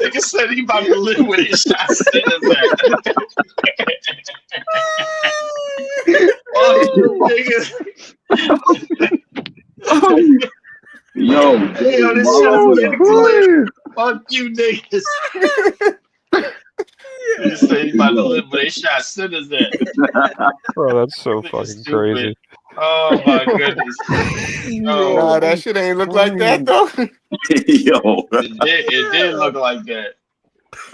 Speaker 2: Nigga said he about to live with his shots sinners at. Oh, nigga.
Speaker 5: Yo,
Speaker 2: this shit is getting clear. Fuck you, niggas. Nigga said he about to live where they shot sinners at.
Speaker 7: Bro, that's so
Speaker 2: Nigga
Speaker 7: fucking
Speaker 2: stupid.
Speaker 7: crazy.
Speaker 2: Oh my goodness. Oh,
Speaker 4: Nah, that shit ain't look like that though.
Speaker 5: Yo.
Speaker 2: it did look like that.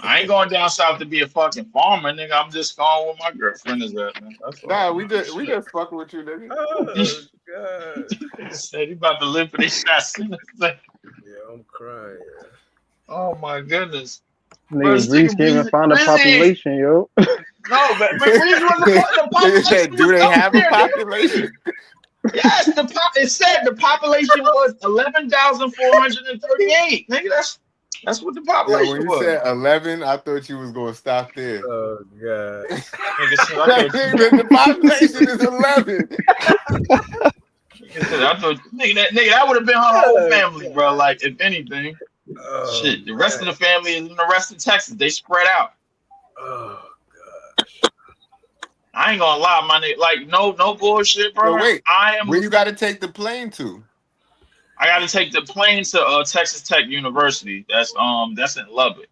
Speaker 2: I ain't going down south to be a fucking farmer, nigga. I'm just going where my girlfriend is at, man. That's all.
Speaker 4: Nah, we just fucking with you, nigga.
Speaker 1: Oh, God.
Speaker 2: He said he about to live for these shots.
Speaker 1: Yeah, I'm crying.
Speaker 2: Oh my goodness.
Speaker 3: Nigga, Breeze can't even find a population, yo.
Speaker 2: No, but Breeze was the
Speaker 4: Nigga said,
Speaker 2: population.
Speaker 4: do they
Speaker 2: was
Speaker 4: have a
Speaker 2: up there,
Speaker 4: population?
Speaker 2: Yes, it said the population was 11,438. Nigga, That's what the
Speaker 4: Yeah,
Speaker 2: population
Speaker 4: when you
Speaker 2: was.
Speaker 4: said 11, I thought you was gonna stop there.
Speaker 1: Oh god.
Speaker 2: Nigga said, I thought,
Speaker 4: The population is 11.
Speaker 2: I thought that would have been her whole family, bro. Like, if anything, shit, the rest of the family is in the rest of Texas. They spread out.
Speaker 1: Oh,
Speaker 2: I ain't gonna lie, my nigga. Like, no bullshit, bro.
Speaker 4: So wait,
Speaker 2: I am.
Speaker 4: where you got to take the plane to?
Speaker 2: I got to take the plane to Texas Tech University. That's in Lubbock.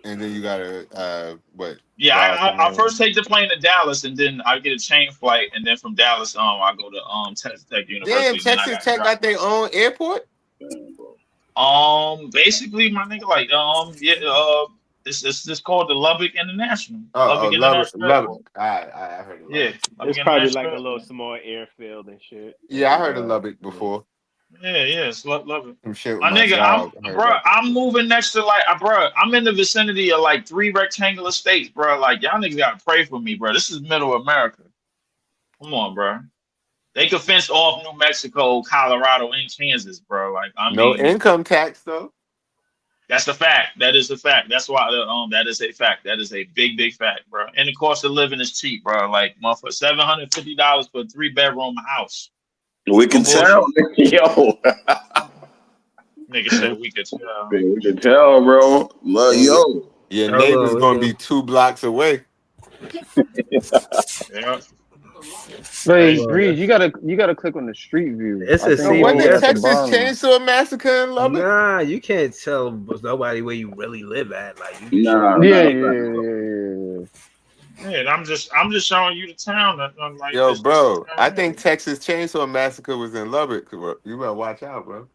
Speaker 4: And then you got to what?
Speaker 2: Yeah, I
Speaker 4: Wow.
Speaker 2: first take the plane to Dallas, and then I get a chain flight, and then from Dallas, I go to Texas Tech University.
Speaker 4: Damn, Texas Tech got their own airport.
Speaker 2: Basically, my nigga, like, it's called the Lubbock International.
Speaker 4: Lubbock.
Speaker 2: International Airport.
Speaker 4: I heard of Lubbock.
Speaker 2: Yeah, Lubbock
Speaker 6: It's probably
Speaker 2: International
Speaker 6: like a little
Speaker 2: Airport.
Speaker 6: small airfield and shit.
Speaker 4: Yeah, I heard of Lubbock before.
Speaker 2: Yeah, it's Lubbock.
Speaker 4: Some shit with
Speaker 2: My nigga,
Speaker 4: dog. I heard about
Speaker 2: I'm moving next to I'm in the vicinity of like 3 rectangular states, bro. Like, y'all niggas gotta pray for me, bro. This is middle America. Come on, bro. They could fence off New Mexico, Colorado, and Kansas, bro. Like, I mean,
Speaker 4: no income tax though.
Speaker 2: that's a fact. That is a fact. That's why that is a fact. That is a big fact, bro. And the cost of living is cheap, bro. Like, motherfucker, $750 for a 3-bedroom house.
Speaker 5: We can tell, yo.
Speaker 2: Nigga said we could tell.
Speaker 5: We can tell, bro. Love, yo.
Speaker 4: Your
Speaker 1: Hello,
Speaker 4: neighbor's gonna
Speaker 1: yeah.
Speaker 4: be 2 blocks away.
Speaker 2: Yeah.
Speaker 3: Hey,
Speaker 1: Well,
Speaker 3: Breeze, you gotta click on the street view.
Speaker 1: It's
Speaker 3: I
Speaker 1: a
Speaker 3: think
Speaker 1: See,
Speaker 4: Wasn't
Speaker 3: it's
Speaker 4: the
Speaker 1: yeah,
Speaker 3: at the
Speaker 4: Texas
Speaker 3: bottom.
Speaker 4: Chainsaw Massacre in Lubbock?
Speaker 1: Nah, you can't tell nobody where you really live at. Like, you
Speaker 5: Nah,
Speaker 3: Yeah.
Speaker 2: Yeah, I'm just showing you the town. Like,
Speaker 4: Yo,
Speaker 2: this
Speaker 4: bro,
Speaker 2: town.
Speaker 4: I think Texas Chainsaw Massacre was in Lubbock. You better watch out, bro.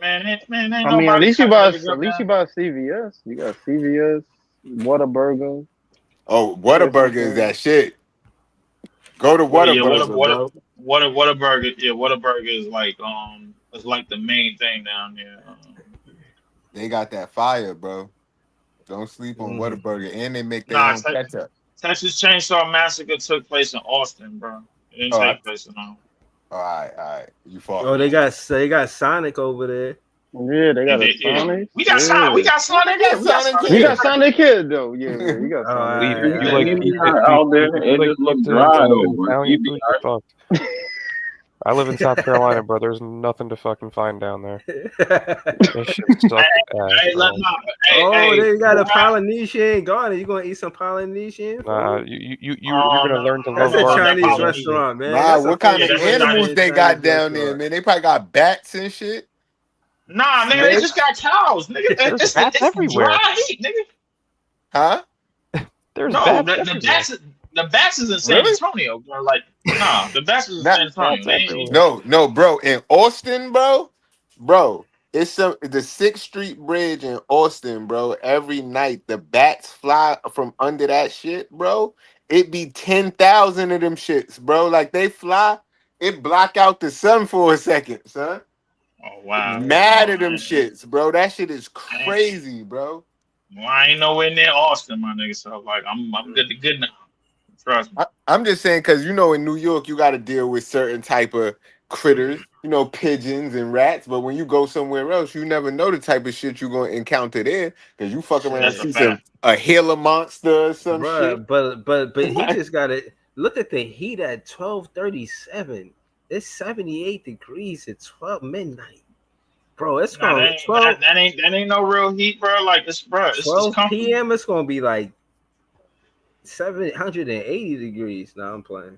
Speaker 2: Man, ain't
Speaker 3: I mean,
Speaker 2: nobody
Speaker 3: at least you
Speaker 2: telling
Speaker 3: buy
Speaker 2: niggas up
Speaker 3: CVS. You got CVS, Whataburger.
Speaker 4: Oh, Whataburger is that shit. Go to
Speaker 2: Well, yeah,
Speaker 4: Whataburger, bro.
Speaker 2: Whataburger. Yeah, Whataburger is like it's like the main thing down there.
Speaker 4: They got that fire, bro. Don't sleep on Whataburger. And they make their
Speaker 2: Nah,
Speaker 4: own ketchup.
Speaker 2: Texas Chainsaw Massacre took place in Austin, bro. It didn't
Speaker 4: Oh,
Speaker 2: take place in
Speaker 4: All right. You fought.
Speaker 1: Oh, they got Sonic over there.
Speaker 3: Yeah, they got a
Speaker 2: Yeah.
Speaker 3: Sonic.
Speaker 2: We got
Speaker 3: yeah.
Speaker 2: Sonic. We got Sonic.
Speaker 4: We got Sonic
Speaker 3: We got Sonic Kid though. Yeah, we got
Speaker 1: Oh,
Speaker 3: Sonic.
Speaker 1: alright.
Speaker 5: You
Speaker 1: like
Speaker 5: like out there, it just looks dry.
Speaker 7: Italian food, you're fucked. I live in South Carolina, bro. There's nothing to fucking find down there. This shit sucks ass,
Speaker 2: Hey,
Speaker 7: bro.
Speaker 1: They got a Polynesian garden. You gonna eat some Polynesian?
Speaker 7: Nah, you're gonna learn to love
Speaker 1: That's a
Speaker 7: barbecue.
Speaker 1: Chinese
Speaker 2: Polynesian.
Speaker 1: restaurant, man.
Speaker 4: Nah,
Speaker 1: That's a
Speaker 4: what kind of
Speaker 2: that's a
Speaker 4: animals
Speaker 2: Chinese
Speaker 4: they got down
Speaker 1: restaurant.
Speaker 4: there, man? They probably got bats and shit.
Speaker 2: Nah, nigga, they just got cows, nigga.
Speaker 7: There's
Speaker 2: It's
Speaker 7: bats everywhere.
Speaker 2: dry heat, nigga.
Speaker 4: Huh?
Speaker 7: There's
Speaker 2: No,
Speaker 7: bats
Speaker 2: the
Speaker 7: everywhere.
Speaker 2: bats is in San
Speaker 4: Really?
Speaker 2: Antonio, bro. Like, nah, the bats is in
Speaker 4: Not-
Speaker 2: San Antonio. They ain't-
Speaker 4: No, bro. In Austin, bro, it's the 6th Street Bridge in Austin, bro. Every night the bats fly from under that shit, bro. It be 10,000 of them shits, bro. Like they fly, it block out the sun for a second, son.
Speaker 2: Oh wow,
Speaker 4: Mad at them shits, bro. That shit is crazy, bro.
Speaker 2: Well, I ain't nowhere near Austin, my nigga. So like, I'm good now. Trust me.
Speaker 4: I'm just saying, because you know, in New York, you got to deal with certain type of critters, you know, pigeons and rats. But when you go somewhere else, you never know the type of shit you're gonna encounter there, because you fuck around and
Speaker 2: That's a
Speaker 4: see a Gila monster or some shit.
Speaker 1: Bruh, but he just got to look at the heat at 12:37. It's 78 degrees at 12 midnight, bro. It's
Speaker 2: Nah,
Speaker 1: going
Speaker 2: that
Speaker 1: 12
Speaker 2: ain't no real heat, bro. Like it's
Speaker 1: 12
Speaker 2: comfortable.
Speaker 1: p.m. It's gonna be like 780 degrees. Now I'm playing,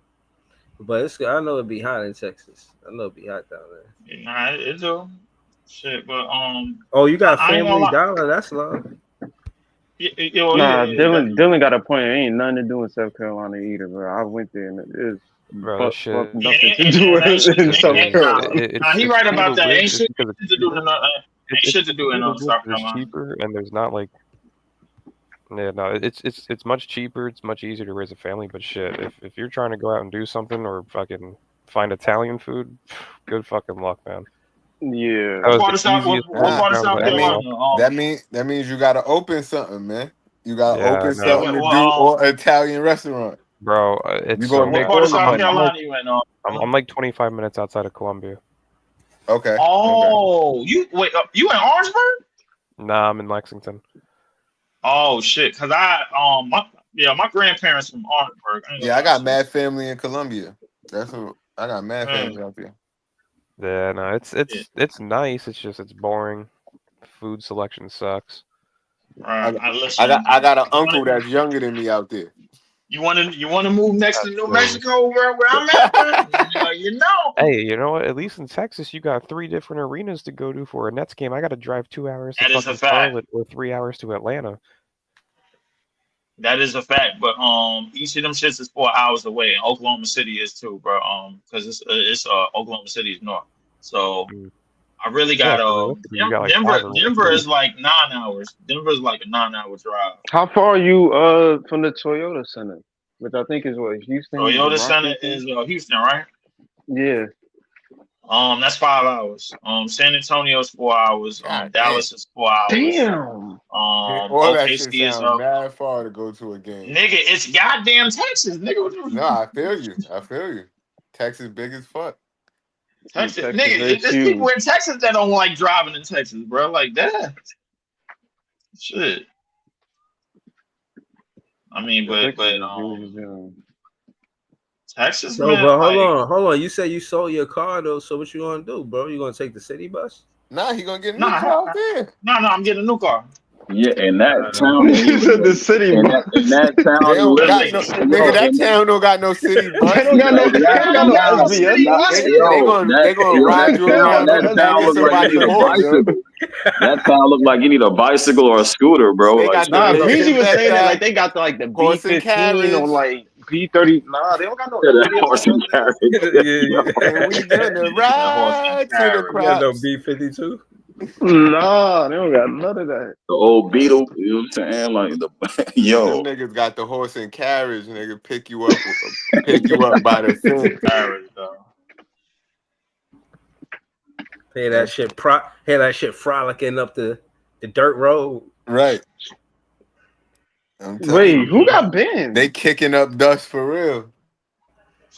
Speaker 1: but I know it'd be hot in Texas. I know it'd be hot down there.
Speaker 2: Nah, it do. Shit, but
Speaker 1: Oh, you got
Speaker 2: I ain't
Speaker 1: Family
Speaker 2: gonna lie.
Speaker 1: Dollar? That's love.
Speaker 3: Dylan got a point. It ain't nothing to do in South Carolina either, bro. I went there and it is
Speaker 7: Bro, that shit.
Speaker 3: fuck nothing to do with it in South Carolina.
Speaker 2: Nah, he right about that. Ain't shit
Speaker 7: because
Speaker 2: to do in shit to do in South
Speaker 7: It's
Speaker 2: Carolina.
Speaker 7: cheaper, and there's not like. Yeah, no, it's much cheaper. It's much easier to raise a family. But shit, if you're trying to go out and do something or fucking find Italian food, good fucking luck, man.
Speaker 3: Yeah.
Speaker 7: That was
Speaker 2: What
Speaker 7: the
Speaker 2: South
Speaker 7: easiest
Speaker 2: what part of
Speaker 7: one
Speaker 2: South
Speaker 7: I found.
Speaker 2: Carolina?
Speaker 4: That means you gotta open something, man. You gotta
Speaker 7: Yeah,
Speaker 4: open
Speaker 7: I know.
Speaker 4: something to do or Italian restaurant.
Speaker 7: Bro, it's
Speaker 4: You
Speaker 7: so
Speaker 4: gonna
Speaker 2: What
Speaker 4: make
Speaker 2: part of
Speaker 4: all the
Speaker 2: South
Speaker 4: money.
Speaker 2: Carolina you in on?
Speaker 7: I'm like 25 minutes outside of Columbia.
Speaker 4: Okay.
Speaker 2: Oh, you in Orangeburg?
Speaker 7: Nah, I'm in Lexington.
Speaker 2: Oh shit, cause my grandparents from Orangeburg.
Speaker 4: Yeah, I got mad family in Columbia. That's what I got mad family out there.
Speaker 7: Yeah, no, it's nice. It's just it's boring. Food selection sucks.
Speaker 4: I got an uncle that's younger than me out there.
Speaker 2: You want to move next to New Mexico where I'm at? You know.
Speaker 7: Hey, you know what? At least in Texas, you got 3 different arenas to go to for a Nets game. I got to drive 2 hours to fucking Charlotte or 3 hours to Atlanta.
Speaker 2: That is a fact, but each of them shits is 4 hours away, and Oklahoma City is too, bro. Because it's Oklahoma City is north, so I really got Denver is like 9 hours. Denver is like a 9-hour drive.
Speaker 3: How far are you from the Toyota Center, which I think is what, Houston?
Speaker 2: Toyota Center is Houston, right?
Speaker 3: Yeah.
Speaker 2: That's 5 hours. San Antonio is 4 hours. Dallas is 4 hours.
Speaker 3: Damn.
Speaker 4: All that shit sounds mad far to go to a game.
Speaker 2: Nigga, it's goddamn Texas, nigga.
Speaker 4: No, I feel you. Texas big as fuck.
Speaker 2: Texas nigga, there's people in Texas that don't like driving in Texas, bro. Like that. Shit. I mean, but Texas,
Speaker 1: so,
Speaker 2: man.
Speaker 1: But hold on. You said you sold your car though. So what you gonna do, bro? You gonna take the city bus?
Speaker 4: Nah, he gonna get a new car out there.
Speaker 2: No, I'm getting a new car.
Speaker 5: Yeah, in that town,
Speaker 3: the city.
Speaker 5: In that town,
Speaker 4: that town don't got no city bus.
Speaker 3: They don't got no
Speaker 4: They gonna ride you around.
Speaker 5: That town look like you need a bicycle. That town look like you need a bicycle or a scooter, bro.
Speaker 3: Breezy was saying that like they got like the B15 or like B30. Nah, they don't got no
Speaker 5: horse and carriage.
Speaker 4: We gonna ride to the crowd.
Speaker 1: No B52.
Speaker 3: Nah, they don't got none of that.
Speaker 5: The old Beetle, you know what I'm saying? Like
Speaker 4: them niggas got the horse and carriage, nigga. Pick you up by the fence.
Speaker 2: Carriage, though.
Speaker 1: Hey, that shit frolicking up the dirt road.
Speaker 4: Right.
Speaker 3: Wait, who got banned?
Speaker 4: They kicking up dust for real.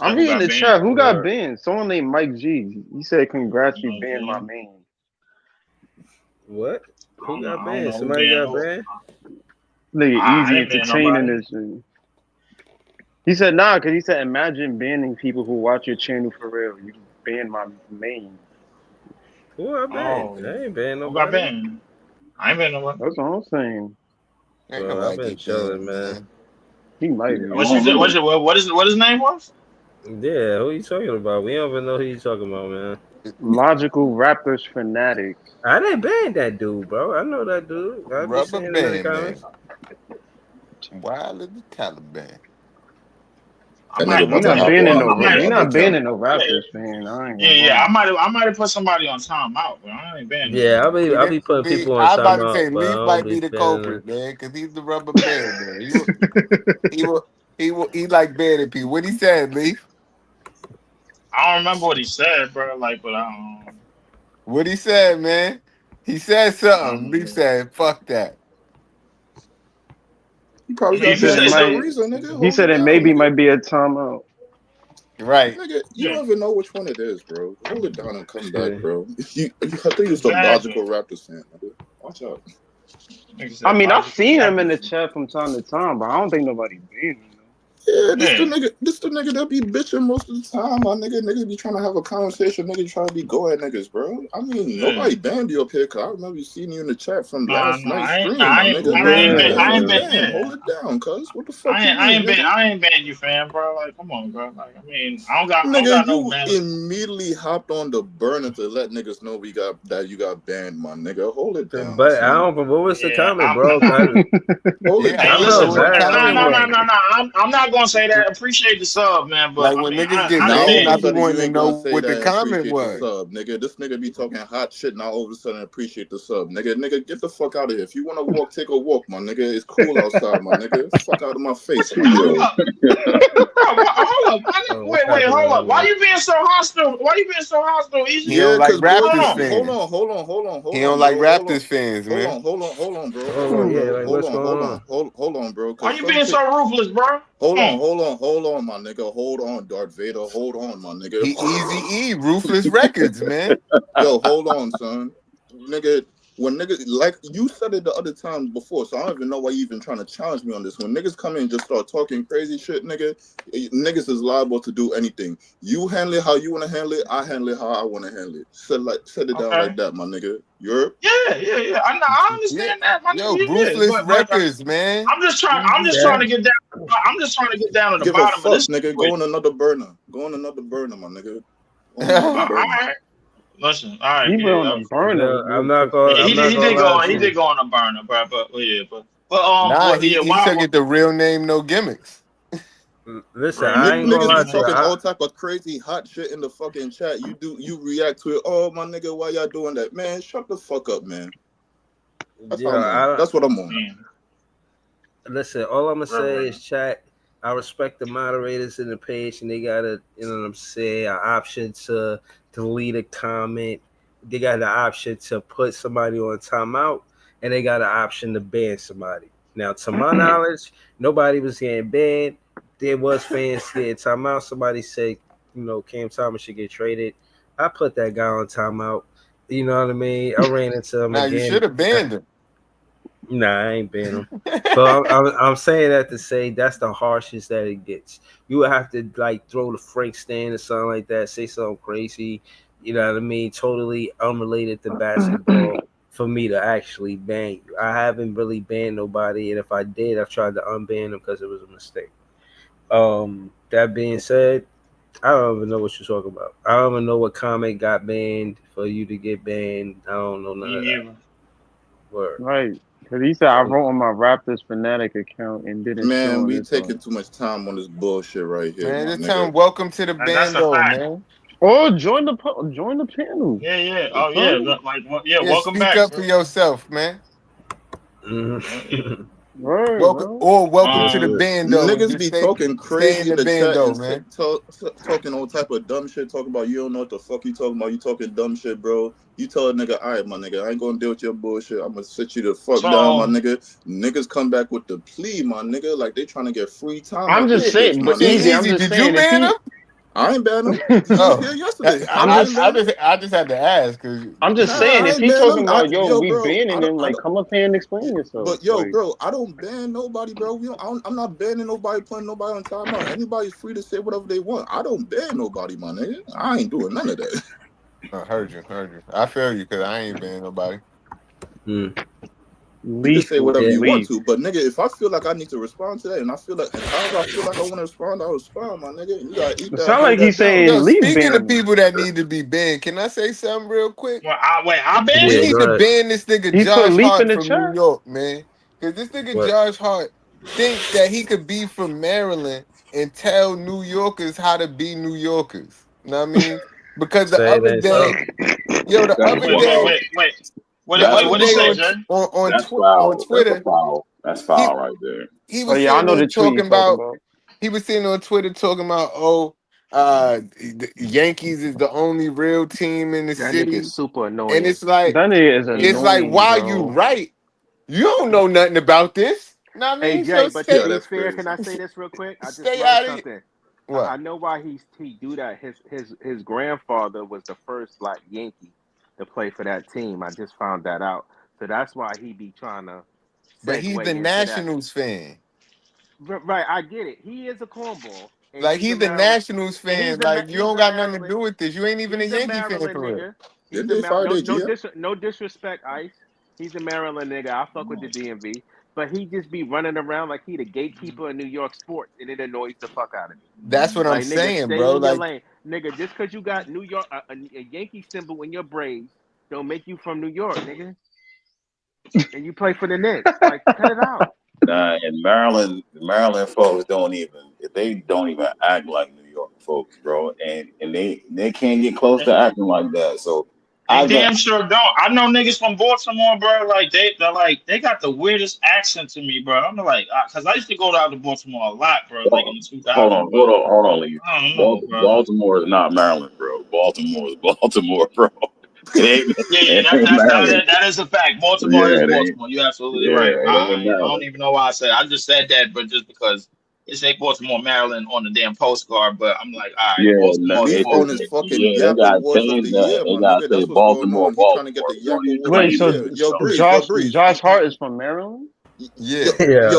Speaker 3: I'm reading the chat. Who got banned? Someone named Mike G. He said, "Congrats, you banned my main."
Speaker 1: What? Who got banned? Somebody got banned?
Speaker 3: Nigga, easy entertaining this shit. He said, nah, because he said, imagine banning people who watch your channel for real. You banned my main.
Speaker 1: Who got banned? I ain't banned nobody.
Speaker 2: Who got banned? I ain't banned nobody.
Speaker 3: That's what I'm saying.
Speaker 1: I've been chilling, man.
Speaker 3: He might be.
Speaker 2: What his name was?
Speaker 1: Yeah, who you talking about? We don't even know who you talking about, man.
Speaker 3: Logical Raptors fanatic.
Speaker 1: I didn't ban that dude, bro. I know that dude.
Speaker 4: Rubber band, man. Wild as the Taliban.
Speaker 3: You're not banning no Raptors fan.
Speaker 2: I might have put somebody on timeout, but I ain't banning.
Speaker 1: Yeah, I'll be putting people on timeout.
Speaker 4: I was about to say Leaf might be the culprit, man, because he's the rubber band, man. He like banning people. What he said, Leaf?
Speaker 2: I don't remember what he said, bro. Like, but I don't know.
Speaker 4: What he said, man? He said something. Leaf said, "Fuck that."
Speaker 8: He probably got some reason, nigga.
Speaker 3: He said it maybe might be a timeout.
Speaker 4: Right.
Speaker 8: Nigga, you don't even know which one it is, bro. Hold it down and come back, bro. I think it's the logical Raptors fan, nigga. Watch out.
Speaker 3: I mean, I've seen him in the chat from time to time, but I don't think nobody banned him.
Speaker 8: Yeah, this the nigga that be bitching most of the time. My nigga be trying to have a conversation. Nigga trying to be go at niggas, bro. I mean, nobody banned you up here, cause I remember seeing you in the chat from last night's stream. I ain't banned. Hold it down, cuz. What the fuck?
Speaker 2: I ain't banned you, fam, bro. Like, come on, bro. Like, I mean, I don't got no man.
Speaker 8: You immediately hopped on the burner to let niggas know that you got banned, my nigga. Hold it down.
Speaker 1: But I don't. What was the comment, bro?
Speaker 8: Hold it down.
Speaker 2: No. I'm not gonna say that. Appreciate the sub, man. But
Speaker 4: like when niggas get known, I be wanting to know what the comment was.
Speaker 8: Sub, nigga, this nigga be talking hot shit now. All of a sudden, appreciate the sub, nigga. Get the fuck out of here. If you want to walk, take a walk, my nigga. It's cool outside, my nigga. Fuck out of my face,
Speaker 2: hold up. Wait, hold up. Why you being so hostile? Easy.
Speaker 4: He don't like Raptors fans.
Speaker 8: Hold on.
Speaker 4: He don't like Raptors fans, man.
Speaker 8: Hold on, bro. Hold on, bro.
Speaker 2: Why you being so ruthless, bro?
Speaker 8: Hold on, my nigga. Hold on, Darth Vader. Hold on, my nigga.
Speaker 4: Easy E, Ruthless Records, man.
Speaker 8: Yo, hold on, son. Nigga, when niggas, like you said it the other time before, so I don't even know why you even trying to challenge me on this. When niggas come in and just start talking crazy shit, niggas is liable to do anything. You handle it how you want to handle it. I handle it how I want to handle it. Set it down like that, my nigga. You're
Speaker 2: Yeah. I understand that, my
Speaker 4: Yo,
Speaker 2: nigga.
Speaker 4: Ruthless
Speaker 2: But
Speaker 4: Records, man.
Speaker 2: I'm just trying to get down. I'm just trying to get down to the
Speaker 8: give a
Speaker 2: bottom
Speaker 8: fuck,
Speaker 2: of this.
Speaker 8: nigga. Go on another burner. Go on another burner, my nigga. Go on another
Speaker 2: All
Speaker 8: burner.
Speaker 2: right. Listen, all right.
Speaker 3: He went on a burner.
Speaker 1: Yeah, I'm not gonna.
Speaker 2: He
Speaker 1: I'm not
Speaker 2: did
Speaker 1: gonna
Speaker 2: go.
Speaker 1: lie
Speaker 2: He
Speaker 1: to
Speaker 2: did
Speaker 1: you.
Speaker 2: go on a burner, but
Speaker 4: Nah, he
Speaker 2: why?
Speaker 4: took it the real name, no gimmicks.
Speaker 1: Listen, I ain't gonna lie
Speaker 8: Niggas be
Speaker 1: to you.
Speaker 8: talking all type of crazy hot shit in the fucking chat. You react to it. Oh my nigga, why y'all doing that? Man, shut the fuck up, man. That's how I'm on. That's what I'm on.
Speaker 1: Listen, all I'm gonna say is, chat, I respect the moderators in the page, and they got a, you know what I'm saying, an option to delete a comment. They got the option to put somebody on timeout, and they got an option to ban somebody. Now, to my knowledge, nobody was getting banned. There was fans getting timeout. Somebody said, you know, Cam Thomas should get traded. I put that guy on timeout. You know what I mean? I ran into him
Speaker 4: Now,
Speaker 1: again.
Speaker 4: you should have banned him.
Speaker 1: Nah, I ain't banned him. But I'm saying that to say that's the harshest that it gets. You would have to like throw the Frank stand or something like that, say something crazy, you know what I mean, totally unrelated to basketball for me to actually ban you. I haven't really banned nobody, and if I did, I tried to unban them because it was a mistake. That being said, I don't even know what you're talking about. I don't even know what comment got banned for you to get banned. I don't know none of that. Word.
Speaker 3: Right. Because he said I wrote on my Raptors Fanatic account and didn't show
Speaker 8: Man, we
Speaker 3: it,
Speaker 8: taking too much time on this bullshit right here.
Speaker 4: Man,
Speaker 8: my
Speaker 4: this
Speaker 8: nigga.
Speaker 4: time, welcome to the bando, man.
Speaker 3: Oh, join the panel.
Speaker 2: Yeah. Oh, yeah. Welcome
Speaker 4: speak
Speaker 2: back.
Speaker 4: up for yourself, man.
Speaker 3: Word,
Speaker 4: welcome to the bando.
Speaker 8: Niggas be talking crazy in the chat
Speaker 4: bando,
Speaker 8: and
Speaker 4: man.
Speaker 8: talking all type of dumb shit. Talking about you don't know what the fuck you talking about. You talking dumb shit, bro. You tell a nigga, all right, my nigga, I ain't gonna deal with your bullshit. I'm gonna sit you the fuck down, my nigga. Niggas come back with the plea, my nigga, like they trying to get free time.
Speaker 3: I'm just saying, but easy. I'm just
Speaker 4: did
Speaker 3: saying,
Speaker 4: you ban him?
Speaker 8: I ain't ban him. He was here yesterday.
Speaker 4: I just had to ask because
Speaker 3: I'm just saying, if he talking about we banning him, like come up here and explain yourself.
Speaker 8: But yo, bro, I don't ban nobody, bro. I'm not banning nobody, putting nobody on timeout. Anybody's free to say whatever they want. I don't ban nobody, my nigga. I ain't doing none of that.
Speaker 4: I heard you. I feel you because I ain't banning nobody.
Speaker 8: You can say whatever you want to, but nigga, if I feel like I need to respond to that, and I feel like however I feel like I want to respond, I'll respond, my nigga. You gotta eat that.
Speaker 3: Sound like he's saying,
Speaker 4: yo, speaking of people that need to be banned, can I say something real quick?
Speaker 2: Well, I banned
Speaker 4: we need to ban this nigga Josh Hart from New York, man. Because this nigga Josh Hart thinks that he could be from Maryland and tell New Yorkers how to be New Yorkers. You know what I mean? Because the other day,
Speaker 2: What did you say, Jay?
Speaker 5: On
Speaker 8: Twitter.
Speaker 5: That's foul right there.
Speaker 4: He was talking about. He was sitting on Twitter talking about, the Yankees is the only real team in the city.
Speaker 6: Super annoying.
Speaker 4: And it's like, while you right, you don't know nothing about this. You know what I mean?
Speaker 6: Hey Jay, but to be fair, can I say this real quick? I just learned something.
Speaker 4: What?
Speaker 6: I know why he do that. His grandfather was the first black Yankee to play for that team. I just found that out. So that's why he be trying to.
Speaker 4: But he's the Nationals fan.
Speaker 6: Right, I get it. He is a cornball.
Speaker 4: Like he's the Nationals fan. Like you don't got nothing to do with this. You ain't even a Yankee fan for real.
Speaker 6: No disrespect, Ice. He's a Maryland nigga. I fuck with the DMV. But he just be running around like he the gatekeeper of New York sports, and it annoys the fuck out of me.
Speaker 4: That's what I'm saying, bro. Like,
Speaker 6: lane. Nigga, just because you got New York a Yankee symbol in your braids, don't make you from New York, nigga. And you play for the Knicks. Like, cut it out.
Speaker 5: Nah, and Maryland folks don't even act like New York folks, bro, and they can't get close to acting like that. So
Speaker 2: I damn sure don't. I know niggas from Baltimore, bro. Like they got the weirdest accent to me, bro. I'm like, because I used to go down to Baltimore a lot, bro. Like in the 2000s.
Speaker 5: Hold on, Lee.
Speaker 2: I don't know, bro.
Speaker 5: Baltimore is not Maryland, bro. Baltimore is Baltimore, bro.
Speaker 2: That is a fact. Baltimore is Baltimore. You're absolutely right. I don't even know why I said. I just said that, but just because It say Baltimore, Maryland on the damn postcard, but I'm like, all right,
Speaker 5: Yeah,
Speaker 2: Baltimore
Speaker 8: Leaf
Speaker 5: it
Speaker 8: on
Speaker 5: just
Speaker 8: his
Speaker 2: sports.
Speaker 8: fucking
Speaker 5: they
Speaker 8: Yap
Speaker 5: gotta
Speaker 8: Awards of the
Speaker 5: change that.
Speaker 8: year,
Speaker 5: They
Speaker 8: my
Speaker 5: gotta
Speaker 8: nigga.
Speaker 5: say
Speaker 8: That's what's going
Speaker 5: Baltimore,
Speaker 8: on. He trying to get
Speaker 5: Baltimore.
Speaker 8: the
Speaker 5: You don't
Speaker 8: Yap
Speaker 5: need
Speaker 8: Award of
Speaker 3: Wait,
Speaker 8: the
Speaker 3: so
Speaker 8: year. Yo,
Speaker 5: so
Speaker 8: Breeze, yo,
Speaker 3: Josh
Speaker 8: Breeze.
Speaker 3: Josh Hart is from Maryland?
Speaker 8: Yeah,
Speaker 1: Yeah.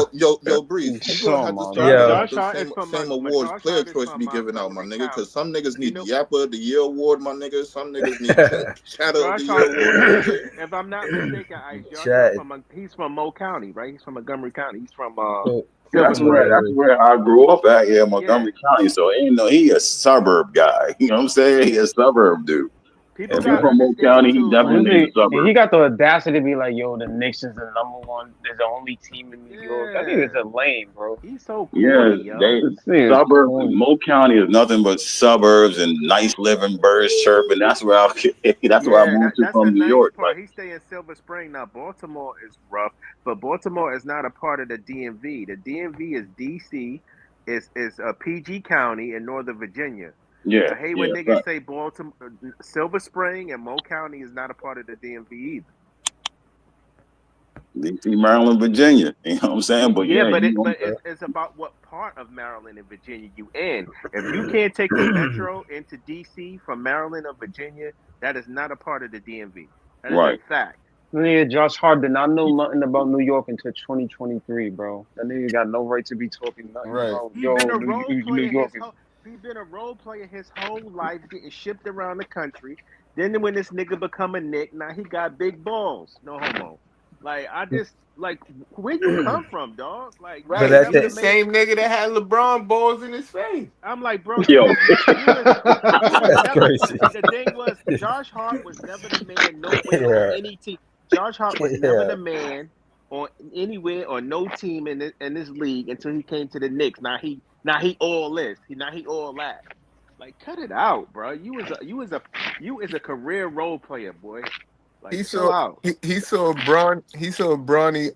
Speaker 8: yo, Breeze. He gonna
Speaker 3: So
Speaker 8: have to
Speaker 3: man.
Speaker 8: start
Speaker 1: Yeah.
Speaker 8: giving
Speaker 6: Josh
Speaker 8: the
Speaker 6: Hart is from
Speaker 8: same awards
Speaker 6: Josh
Speaker 8: player
Speaker 6: Hart is
Speaker 8: choice
Speaker 6: from
Speaker 8: be giving out, my
Speaker 6: Montgomery
Speaker 8: nigga. Cause
Speaker 6: County.
Speaker 8: some niggas
Speaker 6: You
Speaker 8: need
Speaker 6: know,
Speaker 8: Yapper of the Year award, my nigga. Some niggas need Chatter of the
Speaker 6: Josh
Speaker 8: Year
Speaker 6: Hart,
Speaker 8: award, my nigga.
Speaker 6: if I'm not mistaken, Josh Hart
Speaker 1: Chat.
Speaker 6: he's from Mo County, right? He's from Montgomery County. He's from
Speaker 1: Cool
Speaker 6: Silver
Speaker 5: that's
Speaker 1: from
Speaker 6: Spring.
Speaker 1: Montgomery.
Speaker 5: where I grew up at. Yeah,
Speaker 6: Yeah,
Speaker 5: Montgomery County. So ain't no he a suburb guy. You know what I'm saying? He
Speaker 6: yeah.
Speaker 5: a suburb dude.
Speaker 6: People
Speaker 5: If he
Speaker 6: gotta
Speaker 1: Yeah.
Speaker 5: from Oak
Speaker 6: understand
Speaker 5: County, he
Speaker 6: too.
Speaker 3: Well,
Speaker 5: definitely in the
Speaker 3: he
Speaker 5: suburb.
Speaker 3: got the audacity to be like, yo, the Knicks is the #1, is the only team in New York. That nigga's
Speaker 6: Yeah,
Speaker 3: a lame, bro.
Speaker 6: he's so
Speaker 5: Yeah,
Speaker 6: corny, yo.
Speaker 5: they
Speaker 3: This thing is
Speaker 5: suburbs.
Speaker 3: corny.
Speaker 5: Moke County is nothing but suburbs and nice living, birds chirping. That's where that's where I
Speaker 6: Yeah,
Speaker 5: moved to
Speaker 6: that's the
Speaker 5: from New
Speaker 6: nice
Speaker 5: York.
Speaker 6: part. He stay in Silver Spring. Now, Baltimore is rough, but Baltimore is not a part of the DMV. The DMV is DC, is PG County in Northern Virginia.
Speaker 5: Yeah,
Speaker 6: So hey, when
Speaker 5: yeah.
Speaker 6: niggas say Baltimore, Silver Spring and Mo County is not a part of the DMV either.
Speaker 5: DC, Maryland, Virginia. You know what I'm saying? But
Speaker 6: Yeah,
Speaker 5: yeah,
Speaker 6: but
Speaker 5: you know,
Speaker 6: it's about what part of Maryland and Virginia you in. If you can't take the metro into DC from Maryland or Virginia, that is not a part of the DMV. That is
Speaker 5: right.
Speaker 6: a fact.
Speaker 3: Nigga, Josh Hart did not know nothing about New York until 2023, bro. That nigga got no right to be talking nothing
Speaker 4: Right.
Speaker 3: about
Speaker 6: He's been a
Speaker 3: New
Speaker 6: role
Speaker 3: York.
Speaker 6: player he's been a role player his whole life, getting shipped around the country. Then when this nigga become a Nick, now he got big balls. No homo. Like I just like where you come from, dog? Like
Speaker 4: Right.
Speaker 1: But
Speaker 6: you
Speaker 1: that's
Speaker 6: never
Speaker 4: The
Speaker 1: it.
Speaker 6: made.
Speaker 4: same nigga that had LeBron balls in his face.
Speaker 6: I'm like, bro,
Speaker 5: Yo.
Speaker 6: you was
Speaker 1: That's
Speaker 6: never.
Speaker 1: crazy.
Speaker 6: The thing was, Josh Hart was never the man nowhere
Speaker 1: Yeah.
Speaker 6: on any team. Josh Hart was never
Speaker 1: Yeah.
Speaker 6: the man on anywhere or no team in this league until he came to the Knicks. Now he all this. Now he all that. Like, cut it out, bro. You is a career role player, boy. Like,
Speaker 4: He
Speaker 6: chill
Speaker 4: saw
Speaker 6: out.
Speaker 4: he saw Bronny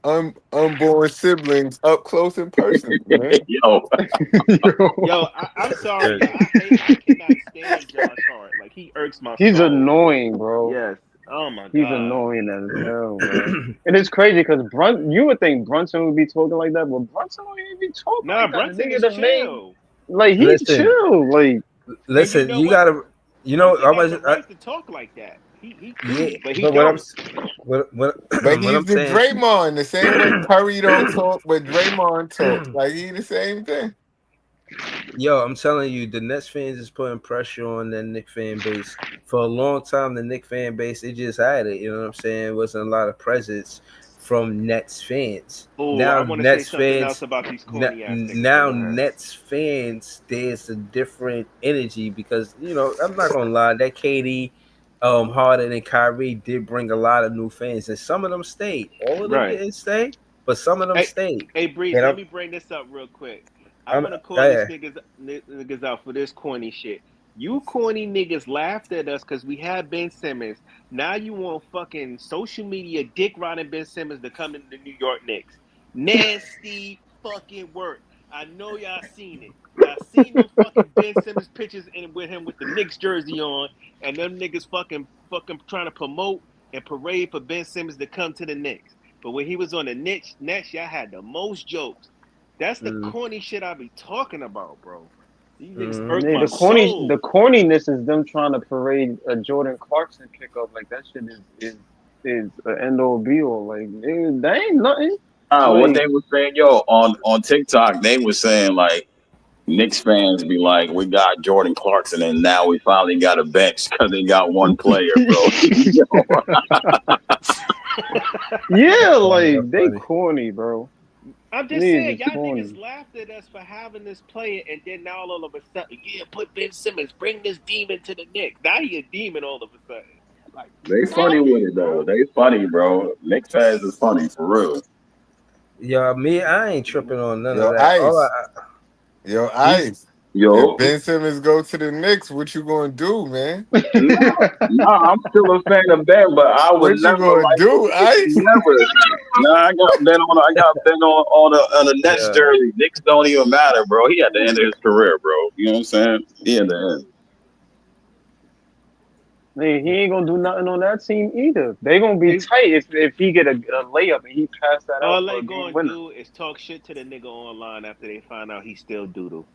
Speaker 4: unborn siblings up close in person, man.
Speaker 5: Yo,
Speaker 6: Yo, I'm sorry. I cannot stand Josh Hart. Like, he irks my
Speaker 3: He's
Speaker 6: soul.
Speaker 3: annoying, bro.
Speaker 6: Yes. Oh my
Speaker 3: He's
Speaker 6: god.
Speaker 3: annoying as hell, man. And it's crazy because you would think Brunson would be talking like that, but Brunson don't even be talking
Speaker 6: Nah,
Speaker 3: like that.
Speaker 6: Brunson
Speaker 3: The
Speaker 6: is
Speaker 3: nigga the main,
Speaker 6: chill.
Speaker 3: like he
Speaker 1: Listen.
Speaker 3: chill, like
Speaker 1: Listen,
Speaker 6: But you know
Speaker 1: you
Speaker 6: what?
Speaker 1: gotta, you know,
Speaker 6: Brunson
Speaker 1: I
Speaker 6: got
Speaker 1: was,
Speaker 6: the right to talk like that. He cool,
Speaker 1: yeah,
Speaker 6: but he
Speaker 1: but
Speaker 6: don't.
Speaker 4: But
Speaker 1: what
Speaker 4: he's
Speaker 1: I'm
Speaker 4: the
Speaker 1: saying,
Speaker 4: Draymond, the same way Curry don't talk, but Draymond talks. Like he the same thing.
Speaker 1: yo, I'm telling you, the Nets fans is putting pressure on the Knicks fan base for a long time. The Knicks fan base, they just had it. You know what I'm saying? Wasn't a lot of presence from Nets fans.
Speaker 6: Oh,
Speaker 1: Now
Speaker 6: I want to say
Speaker 1: Nets
Speaker 6: something
Speaker 1: fans,
Speaker 6: else about these corny ass niggas.
Speaker 1: now
Speaker 6: Go ahead.
Speaker 1: Nets fans, there's a different energy because you know I'm not gonna lie, that KD, Harden and Kyrie did bring a lot of new fans, and some of them stayed. All of them
Speaker 6: Right.
Speaker 1: didn't stay, but some of them stayed.
Speaker 6: Hey, Breeze,
Speaker 1: And
Speaker 6: let
Speaker 1: I'm-
Speaker 6: me bring this up real quick. I want to call
Speaker 1: yeah.
Speaker 6: these niggas out for this corny shit. You corny niggas laughed at us because we had Ben Simmons. Now you want fucking social media dick riding Ben Simmons to come into the New York Knicks. Nasty fucking work. I know y'all seen it. Y'all seen them fucking Ben Simmons pictures with him with the Knicks jersey on, and them niggas fucking trying to promote and parade for Ben Simmons to come to the Knicks. But when he was on the Nets, y'all had the most jokes. That's the corny shit I be talking about, bro. These niggas irk my soul.
Speaker 3: the corniness is them trying to parade a Jordan Clarkson pickup. Like that shit is an end all be all. Like that ain't nothing.
Speaker 5: what they were saying, yo, on TikTok, they were saying like Knicks fans be like, we got Jordan Clarkson, and now we finally got a bench because they got one player, bro.
Speaker 3: Yeah, like they corny, bro.
Speaker 6: I'm just
Speaker 3: Niggas
Speaker 6: saying,
Speaker 3: is
Speaker 6: y'all
Speaker 3: corny.
Speaker 6: niggas laughed at us for having this player, and then now all of a sudden, yeah, put Ben Simmons, bring this demon to the Knicks. Now he a demon all of a sudden. Like,
Speaker 5: They funny with it though. They funny, bro. Knicks fans is funny for real.
Speaker 1: Yeah, me, I ain't tripping on none
Speaker 4: Yo,
Speaker 1: of that.
Speaker 4: Ice.
Speaker 5: Yo,
Speaker 4: If Ben Simmons go to the Knicks, what you gonna do, man?
Speaker 5: no, I'm still a fan of Ben, but I
Speaker 4: What
Speaker 5: would
Speaker 4: you
Speaker 5: never
Speaker 4: gonna
Speaker 5: like
Speaker 4: do, Ice?
Speaker 5: never. No, I got Ben on the Nets
Speaker 1: Yeah.
Speaker 5: jersey. Knicks don't even matter, bro. He at the end of his career, bro. You know what I'm saying? He at the end.
Speaker 3: Nigga, he ain't gonna do nothing on that team either. They gonna be
Speaker 6: They-
Speaker 3: tight if he get a layup and he pass that out
Speaker 6: All
Speaker 3: for
Speaker 6: they
Speaker 3: a game
Speaker 6: gonna
Speaker 3: winner.
Speaker 6: do is talk shit to the nigga online after they find out he's still doodle.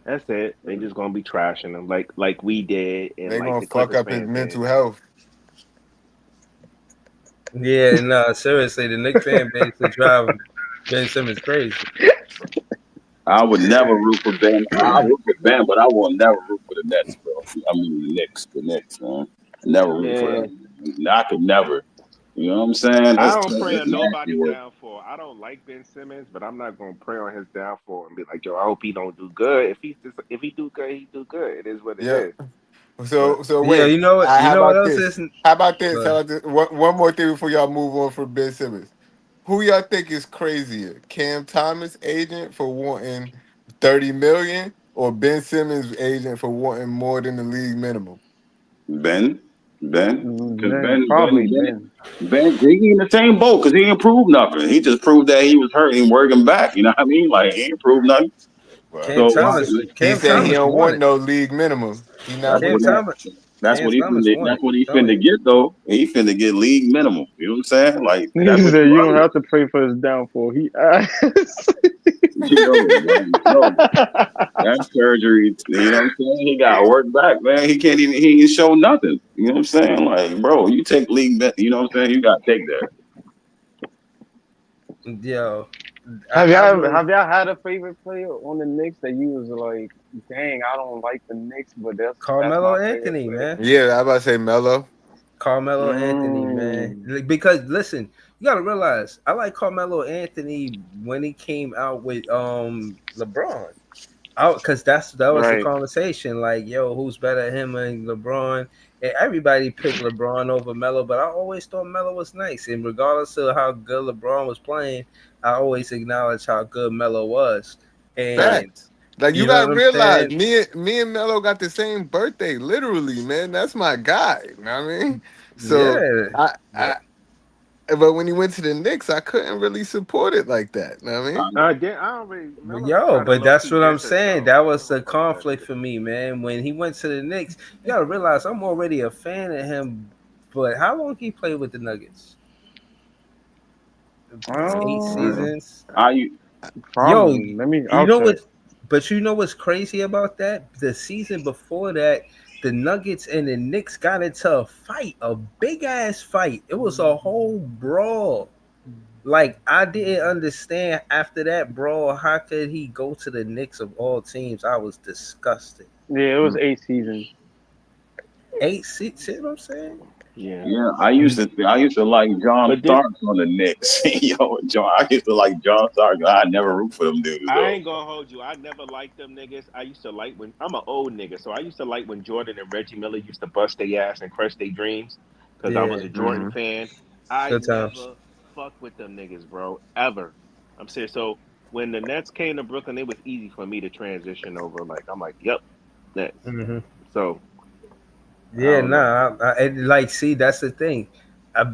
Speaker 6: That's it. They just gonna be trashing him like we did and
Speaker 4: They
Speaker 6: like
Speaker 4: gonna
Speaker 6: the
Speaker 4: fuck
Speaker 6: Clippers
Speaker 4: up his
Speaker 6: fans
Speaker 4: mental
Speaker 6: did.
Speaker 4: health.
Speaker 1: Yeah, no, seriously, the Knicks fan base is driving Ben Simmons crazy.
Speaker 5: I would never root for Ben. I root for Ben, but I will never root for the Nets, bro. I mean the Knicks, man. Never root for them. I could never. You know what I'm saying?
Speaker 6: I
Speaker 5: That's
Speaker 6: don't pray on
Speaker 5: nasty
Speaker 6: nobody's
Speaker 5: work.
Speaker 6: downfall. I don't like Ben Simmons, but I'm not gonna pray on his downfall and be like, yo, I hope he don't do good. If he do good, he do good. It is what it
Speaker 4: Yeah.
Speaker 6: is.
Speaker 4: So
Speaker 1: Yeah,
Speaker 4: wait.
Speaker 1: you know what?
Speaker 4: How
Speaker 1: You know what
Speaker 4: about
Speaker 1: else
Speaker 4: this?
Speaker 1: is?
Speaker 4: How about this?
Speaker 1: Go
Speaker 4: How
Speaker 1: ahead.
Speaker 4: about this? One more thing before y'all move on from Ben Simmons. Who y'all think is crazier, Cam Thomas agent for wanting $30 million, or Ben Simmons agent for wanting more than the league minimum?
Speaker 5: Ben, because
Speaker 3: Probably Ben.
Speaker 5: he in the same boat because he ain't proved nothing. He just proved that he was hurt and working back. You know what I mean? Like he ain't proved nothing.
Speaker 1: Cam
Speaker 5: So why?
Speaker 1: Thomas.
Speaker 4: He
Speaker 1: Cam
Speaker 4: said he
Speaker 1: Thomas
Speaker 4: don't want
Speaker 1: wanted.
Speaker 4: no league minimum. He not
Speaker 5: That's
Speaker 1: Cam
Speaker 4: with
Speaker 5: what
Speaker 4: that.
Speaker 1: Thomas.
Speaker 5: that's
Speaker 1: Cam
Speaker 5: what he
Speaker 1: Thomas
Speaker 5: finna,
Speaker 1: wanted.
Speaker 5: that's what he
Speaker 1: Telling
Speaker 5: finna get though. He finna get league minimum. You know what I'm saying? Like
Speaker 3: He
Speaker 5: that's what
Speaker 3: said
Speaker 5: you
Speaker 3: you don't have to pray for his downfall. He asked.
Speaker 5: That surgery, you know what I'm saying? He got to work back, man. He ain't show nothing. You know what I'm saying? Like, bro, you take league bet, you know what I'm saying? You got to take that.
Speaker 1: you. Yo,
Speaker 3: Have
Speaker 1: I
Speaker 3: y'all
Speaker 1: really,
Speaker 3: had a favorite player on the Knicks that you was like, dang, I don't like the Knicks, but that's
Speaker 1: Carmelo
Speaker 3: my favorite
Speaker 1: Anthony,
Speaker 3: player.
Speaker 1: man.
Speaker 4: Yeah, I about to say Melo.
Speaker 1: Carmelo Anthony, man. Because listen, you gotta realize I like Carmelo Anthony when he came out with LeBron. Because that was the
Speaker 3: Right.
Speaker 1: conversation. Like, yo, who's better, him and LeBron? And everybody picked LeBron over Melo, but I always thought Melo was nice. And regardless of how good LeBron was playing, I always acknowledged how good Melo was. And
Speaker 4: Facts. Like you
Speaker 1: you know
Speaker 4: gotta
Speaker 1: what I'm
Speaker 4: realize,
Speaker 1: saying?
Speaker 4: me and Melo got the same birthday, literally, man. That's my guy. You know what I mean? So
Speaker 1: Yeah.
Speaker 4: but when he went to the Knicks, I couldn't really support it like that. You know what I mean?
Speaker 6: I don't really. Melo
Speaker 1: Yo,
Speaker 6: kinda
Speaker 1: but that's
Speaker 6: low-key
Speaker 1: what I'm
Speaker 6: diss
Speaker 1: saying.
Speaker 6: himself.
Speaker 1: That
Speaker 6: I
Speaker 1: was
Speaker 6: don't
Speaker 1: the
Speaker 6: fuck with that
Speaker 1: conflict
Speaker 6: shit.
Speaker 1: for me, man. When he went to the Knicks, you gotta realize I'm already a fan of him. But how long he played with the Nuggets? 8 seasons. Yo,
Speaker 3: Probably.
Speaker 1: you know what? But you know what's crazy about that? The season before that, the Nuggets and the Knicks got into a fight, a big ass fight. It was a whole brawl. Like I didn't understand after that brawl. How could he go to the Knicks of all teams? I was disgusted.
Speaker 3: Yeah, it was 8 seasons.
Speaker 1: 8 seasons. See what I'm saying?
Speaker 5: Yeah, I used to like John Starks on the Knicks. Yo, I used to like John Starks. I never root for them dudes.
Speaker 6: I ain't gonna hold you. I never liked them niggas. I used to like when I'm an old nigga, so I used to like when Jordan and Reggie Miller used to bust their ass and crush their dreams because I was a Jordan fan. I
Speaker 1: Good
Speaker 6: never
Speaker 1: times.
Speaker 6: fucked with them niggas, bro, ever. I'm serious. So when the Nets came to Brooklyn, it was easy for me to transition over. Like I'm like, yep, Nets. So
Speaker 1: Yeah,
Speaker 6: don't know.
Speaker 1: like, see, that's the thing.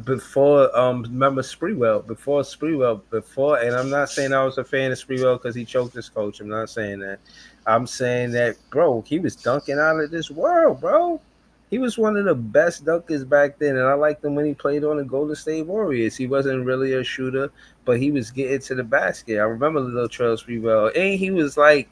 Speaker 1: Before, remember Sprewell? Before, and I'm not saying I was a fan of Sprewell because he choked his coach. I'm not saying that. I'm saying that, bro, he was dunking out of this world, bro. He was one of the best dunkers back then, and I liked him when he played on the Golden State Warriors. He wasn't really a shooter, but he was getting to the basket. I remember Latrell Sprewell, and he was like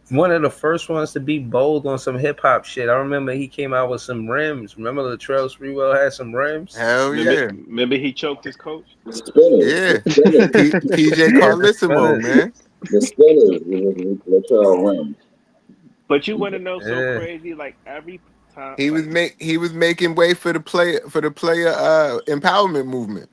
Speaker 1: one of the first ones to be bold on some hip hop shit. I remember he came out with some rims. Remember Latrell Sprewell had some rims?
Speaker 4: Hell yeah.
Speaker 6: Remember he choked his coach?
Speaker 4: Yeah. PJ Carlissimo, man.
Speaker 5: The Steelers, Latrell Rams.
Speaker 6: But you want to know so crazy? Like every time,
Speaker 4: He was making way for the player empowerment movement.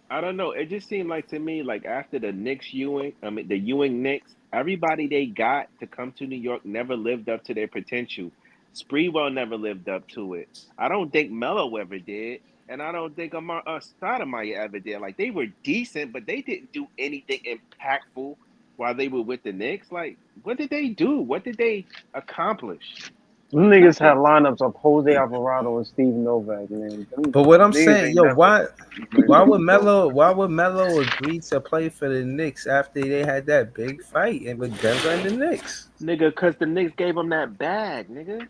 Speaker 6: I don't know. It just seemed like to me, like after the the Ewing Knicks, everybody they got to come to New York never lived up to their potential. Sprewell never lived up to it. I don't think Melo ever did, and I don't think Stoudemire ever did. Like they were decent, but they didn't do anything impactful while they were with the Knicks. Like what did they do? What did they accomplish?
Speaker 3: Them niggas had lineups of Jose Alvarado and Steve Novak, man.
Speaker 1: But what I'm saying, yo, why would Melo agree to play for the Knicks after they had that big fight with Denver and the Knicks?
Speaker 6: Nigga, because the Knicks gave him that bag, nigga.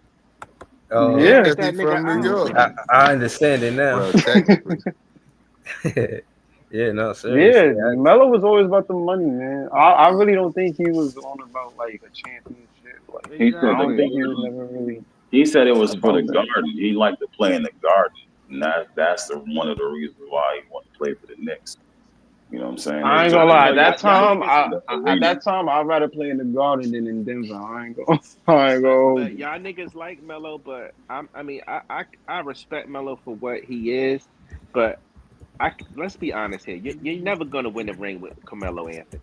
Speaker 1: Oh,
Speaker 3: Yeah.
Speaker 4: Because
Speaker 6: That
Speaker 4: he
Speaker 6: nigga
Speaker 4: from New
Speaker 6: out.
Speaker 4: York.
Speaker 1: I understand it now.
Speaker 4: Well, technically.
Speaker 1: Yeah, no,
Speaker 3: Yeah,
Speaker 1: seriously.
Speaker 3: Melo was always about the money, man. I really don't think he was on about like a championship. Like
Speaker 5: He said
Speaker 3: I
Speaker 5: the
Speaker 3: don't think he was
Speaker 5: garden.
Speaker 3: never really
Speaker 5: He said it was for the
Speaker 3: about that.
Speaker 5: garden. He liked to play in the garden, and that's one of the reasons why he wanted to play for the Knicks. You know what I'm saying?
Speaker 3: I ain't
Speaker 5: It's
Speaker 3: gonna
Speaker 5: just
Speaker 3: lie.
Speaker 2: Yo,
Speaker 3: At
Speaker 2: y'all,
Speaker 3: that
Speaker 2: y'all
Speaker 3: time,
Speaker 2: niggas,
Speaker 5: the
Speaker 3: at
Speaker 5: arena.
Speaker 3: that time, I'd rather play in the Garden than in Denver. I ain't gonna hold
Speaker 6: But
Speaker 3: you.
Speaker 6: y'all niggas like Melo, but I respect Melo for what he is, but let's be honest here. You're never gonna win a ring with Carmelo Anthony.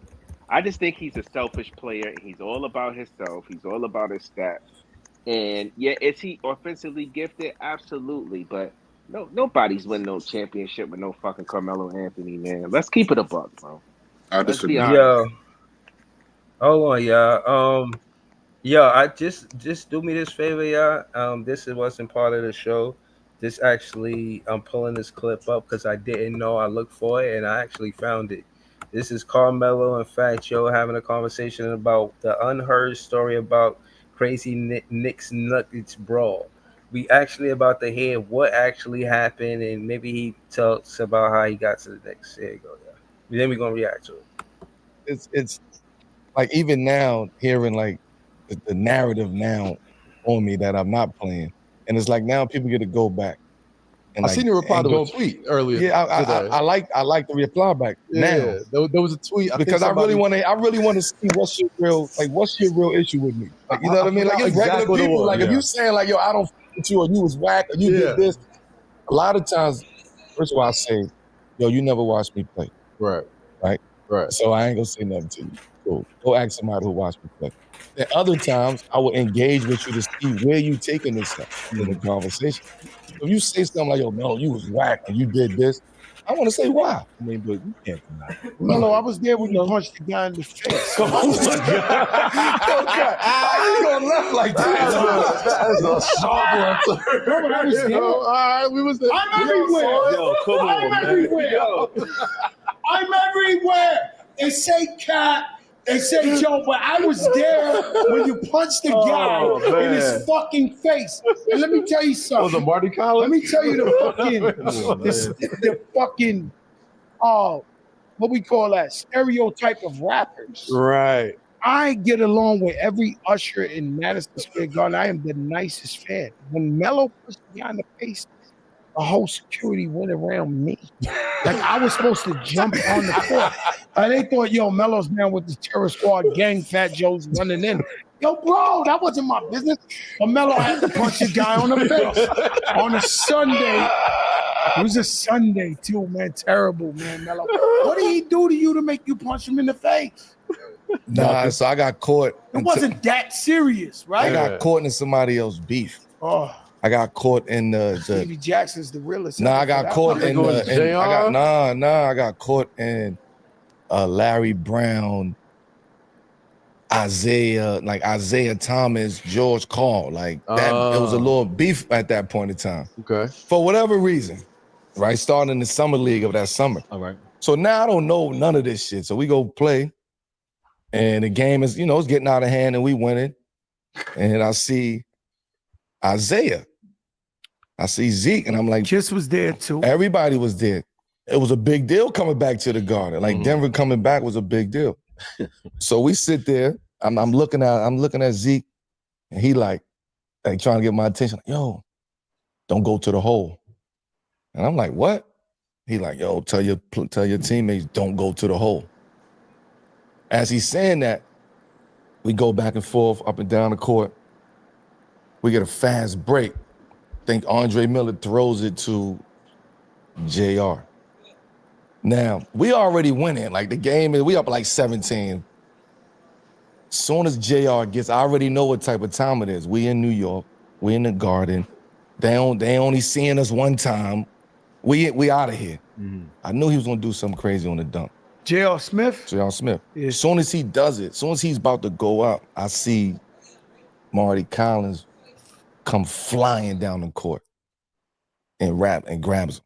Speaker 6: I just think he's a selfish player. And he's all about himself. He's all about his stats. And yeah, is he offensively gifted? Absolutely, but nobody's winning no championship with no fucking Carmelo Anthony, man. Let's keep it a buck, bro.
Speaker 8: I
Speaker 6: Let's be
Speaker 8: disagree.
Speaker 6: honest.
Speaker 1: Yo, hold on, y'all. Yo, I just do me this favor, y'all. This wasn't part of the show. This actually, I'm pulling this clip up because I didn't know. I looked for it and I actually found it. This is Carmelo and Fat Joe having a conversation about the unheard story about crazy Knicks Nuggets brawl. We actually about to hear what actually happened and maybe he talks about how he got to the Knicks. There you go, yeah. Then we're gonna react to it.
Speaker 9: It's like even now hearing like the narrative now on me that I'm not playing, and it's like now people get to go back. And
Speaker 10: I
Speaker 9: like,
Speaker 10: seen you reply
Speaker 9: and
Speaker 10: to
Speaker 9: go,
Speaker 10: a tweet earlier
Speaker 9: yeah,
Speaker 10: today.
Speaker 9: I like the reply back now
Speaker 10: Yeah, there was a tweet. I think
Speaker 9: because I really
Speaker 10: somebody-
Speaker 9: want to see what's your real issue with me. Like you know what I mean? Like
Speaker 10: forgot
Speaker 9: it's regular
Speaker 10: exactly what it
Speaker 9: people.
Speaker 10: was,
Speaker 9: Like if
Speaker 10: yeah.
Speaker 9: you saying like yo, I don't f with you, or you was whack, or you
Speaker 10: Yeah.
Speaker 9: did this. A lot of times, first of all, I say, yo, you never watched me play,
Speaker 10: Right.
Speaker 9: right? So I ain't gonna say nothing to you. Cool. Go ask somebody who watched me play. Then other times, I will engage with you to see where you taking this stuff in the conversation. If you say something like, yo, Melo, you was whack and you did this, I want to say why. I mean, but you can't deny it.
Speaker 11: Melo, I was there when you punched the guy in the face.
Speaker 9: Oh my God. Okay. How you gonna laugh like that?
Speaker 10: That is a sharp one.
Speaker 11: No, but I was there.
Speaker 10: All right, we was there.
Speaker 11: I'm everywhere.
Speaker 6: Yo, come on,
Speaker 11: I'm
Speaker 6: man.
Speaker 11: everywhere.
Speaker 6: Yo.
Speaker 11: I'm everywhere. They say cat. They say Joe, but I was there when you punched the guy in his fucking face. And let me tell you something.
Speaker 10: Was it Marty Collins?
Speaker 11: Let me tell you the fucking what we call that stereotype of rappers.
Speaker 10: Right.
Speaker 11: I get along with every usher in Madison Square Garden. I am the nicest fan. When Melo pushed me on the face, the whole security went around me. Like I was supposed to jump on the court. They thought, yo, Melo's down with the Terror Squad gang, Fat Joe's running in. Yo, bro, that wasn't my business. But Melo had to punch the guy on the face on a Sunday. It was a Sunday too, man. Terrible, man, Melo. What did he do to you to make you punch him in the face?
Speaker 9: Nah, so I got caught.
Speaker 11: It wasn't that serious, right?
Speaker 9: I got caught in somebody else's beef.
Speaker 11: Oh,
Speaker 9: I got caught in the
Speaker 11: Stevie Jackson's the realest.
Speaker 9: Nah, I got caught in the I got caught in Larry Brown, Isaiah Thomas, George Carl. Like that, it was a little beef at that point in time.
Speaker 10: Okay.
Speaker 9: For whatever reason, right? Starting in the summer league of that summer.
Speaker 10: All right.
Speaker 9: So now I don't know none of this shit. So we go play, and the game is, it's getting out of hand, and we winning. And I see Isaiah. I see Zeke, and I'm like,
Speaker 11: Kiss was there too.
Speaker 9: Everybody was there. It was a big deal coming back to the Garden. Like Denver coming back was a big deal. So we sit there. I'm looking at Zeke, and he like trying to get my attention. Like, yo, don't go to the hole. And I'm like, what? He like, yo, tell your teammates don't go to the hole. As he's saying that, we go back and forth up and down the court. We get a fast break. I think Andre Miller throws it to JR. Now, we already winning. Like the game is, we up like 17. Soon as JR gets, I already know what type of time it is. We in New York, we in the Garden. They only seeing us one time. We out of here. I knew he was gonna do something crazy on the dunk.
Speaker 11: J.R. Smith?
Speaker 9: J.R. Smith.
Speaker 11: Yeah.
Speaker 9: As soon as he does it, as soon as he's about to go up, I see Marty Collins come flying down the court and grabs him.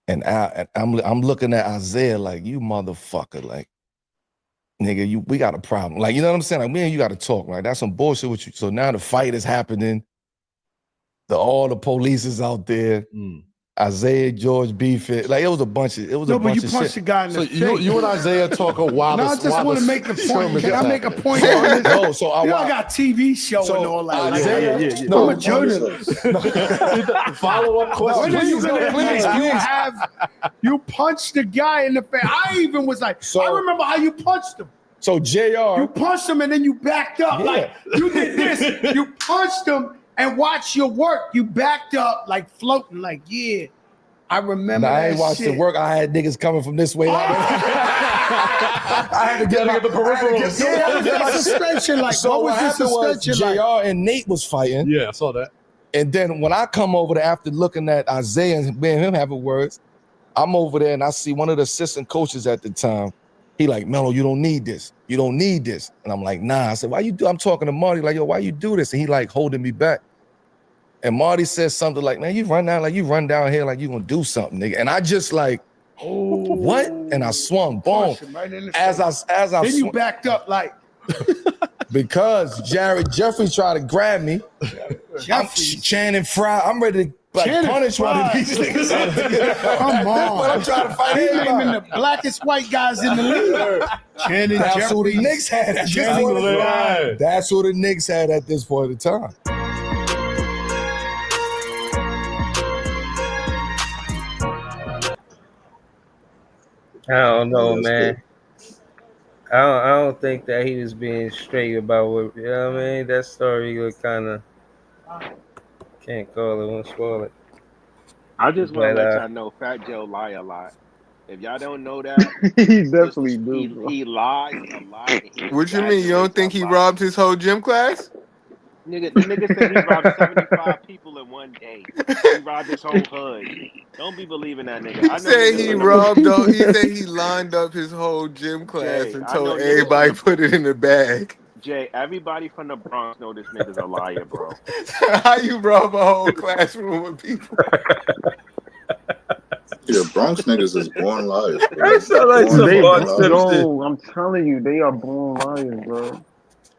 Speaker 9: And I'm looking at Isaiah like, you motherfucker, like, nigga, we got a problem. Like, you know what I'm saying? Like, me and you got to talk, right? That's some bullshit with you. So now the fight is happening. all the police is out there. Isaiah George beefing. Like it was a bunch of
Speaker 11: No, but you punched the guy in the face.
Speaker 10: You and Isaiah talk a while.
Speaker 11: No, I just want to make the point. Can I make a point on this?
Speaker 9: No, so
Speaker 11: I got TV show and all that.
Speaker 9: Isaiah,
Speaker 11: I'm a journalist.
Speaker 10: Follow up question.
Speaker 11: When are you gonna you punched the guy in the face? I even was like, I remember how you punched him.
Speaker 9: So JR,
Speaker 11: you punched him and then you backed up. Like you did this. You punched him and watch your work. You backed up like floating. Like I remember.
Speaker 9: I ain't watched the work. I had niggas coming from this way. I had to get the peripherals.
Speaker 11: Suspension. Like
Speaker 9: so
Speaker 11: what was the suspension?
Speaker 9: JR and Nate was fighting.
Speaker 10: Yeah, I saw that.
Speaker 9: And then when I come over there after looking at Isaiah and me and him having words, I'm over there and I see one of the assistant coaches at the time. He like, Melo, you don't need this. You don't need this. And I'm like, nah. I said, why you do? I'm talking to Marty like, yo, why you do this? And he like holding me back. And Marty says something like, man, you run down here like you gonna do something, nigga. And I just like, what? And I swung, boom.
Speaker 11: Right
Speaker 9: as I
Speaker 11: then you backed up like
Speaker 9: because Jared Jeffries tried to grab me. I'm Channing Frye. I'm ready to punish one of these niggas.
Speaker 11: Come on.
Speaker 9: But I'm trying to fight
Speaker 11: He's
Speaker 9: everybody.
Speaker 11: naming the blackest white guys in the league. Channing
Speaker 9: That's who the
Speaker 11: Jeffries.
Speaker 9: Knicks had at this point in time. That's who the Knicks had at this point in time.
Speaker 1: I don't know, man. I don't think that he was being straight about what, you know what I mean? That story was kind of, can't call it, won't spoil it.
Speaker 6: I just want to
Speaker 1: But,
Speaker 6: let y'all know Fat Joe lie a lot. If y'all don't know that,
Speaker 3: He definitely do. Bro.
Speaker 6: he lies a lot.
Speaker 4: What you mean? You don't think he robbed his whole gym class?
Speaker 6: The nigga said he robbed 75 people in one day. He robbed his whole hood. Don't be believing that nigga.
Speaker 4: He said he robbed. He said he lined up his whole gym class and told everybody put it in the bag.
Speaker 6: Jay, everybody from the Bronx know this nigga's a liar, bro.
Speaker 4: How you rob a whole classroom of people?
Speaker 8: Yeah, Bronx niggas is born liars, bro.
Speaker 1: That sound like some
Speaker 3: They
Speaker 1: Bronx
Speaker 3: busted
Speaker 1: shit.
Speaker 3: all. I'm telling you, they are born liars, bro.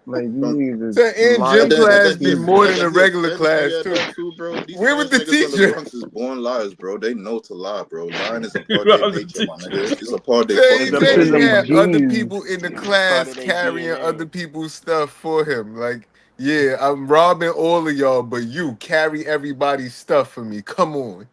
Speaker 3: Like you need to
Speaker 4: The in
Speaker 3: lie.
Speaker 4: gym class be more than a
Speaker 8: Yeah,
Speaker 4: regular class
Speaker 8: yeah,
Speaker 4: too.
Speaker 8: that too, bro. These
Speaker 4: Where was the
Speaker 8: niggas in the
Speaker 4: teacher?
Speaker 8: Bronx is born liars, bro. They know to lie, bro. Lying is a part
Speaker 1: Robbed
Speaker 8: of
Speaker 1: the
Speaker 8: their nature, my nigga. It's a part of
Speaker 4: He
Speaker 8: their
Speaker 4: said he
Speaker 3: them
Speaker 4: had other
Speaker 3: genes.
Speaker 4: people in the class
Speaker 6: Part of they
Speaker 4: carrying
Speaker 6: DNA.
Speaker 4: other people's stuff for him. Like, yeah, I'm robbing all of y'all, but you carry everybody's stuff for me. Come on.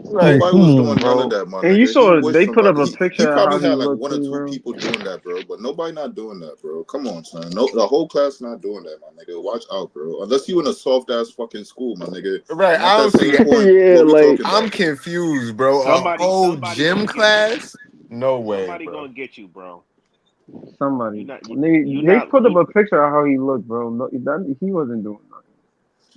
Speaker 4: Like,
Speaker 8: Nobody was doing none of that, my nigga.
Speaker 3: And you saw
Speaker 8: He was
Speaker 3: they put up a
Speaker 8: somebody. He
Speaker 3: picture of how
Speaker 8: probably
Speaker 3: he
Speaker 8: had like
Speaker 3: looked
Speaker 8: one or
Speaker 3: too,
Speaker 8: two
Speaker 3: bro.
Speaker 8: people doing that, bro. But nobody not doing that, bro. Come on, son. No, the whole class not doing that, my nigga. Watch out, bro. Unless you in a soft ass fucking school, my nigga.
Speaker 4: right,
Speaker 8: And
Speaker 4: I
Speaker 8: at
Speaker 4: don't
Speaker 8: that
Speaker 4: see
Speaker 8: same
Speaker 4: that.
Speaker 8: point,
Speaker 3: Yeah,
Speaker 8: what we
Speaker 3: like
Speaker 8: talking
Speaker 4: I'm
Speaker 8: about?
Speaker 4: confused, bro.
Speaker 6: Somebody-
Speaker 4: A whole
Speaker 6: somebody
Speaker 4: gym
Speaker 6: gonna get
Speaker 4: class? No way,
Speaker 6: Somebody
Speaker 4: bro.
Speaker 6: gonna get you, bro.
Speaker 3: Somebody.
Speaker 6: You not-
Speaker 3: They
Speaker 6: you
Speaker 3: they
Speaker 6: not-
Speaker 3: put up
Speaker 6: you-
Speaker 3: a picture of how he looked, bro. No, he wasn't doing nothing.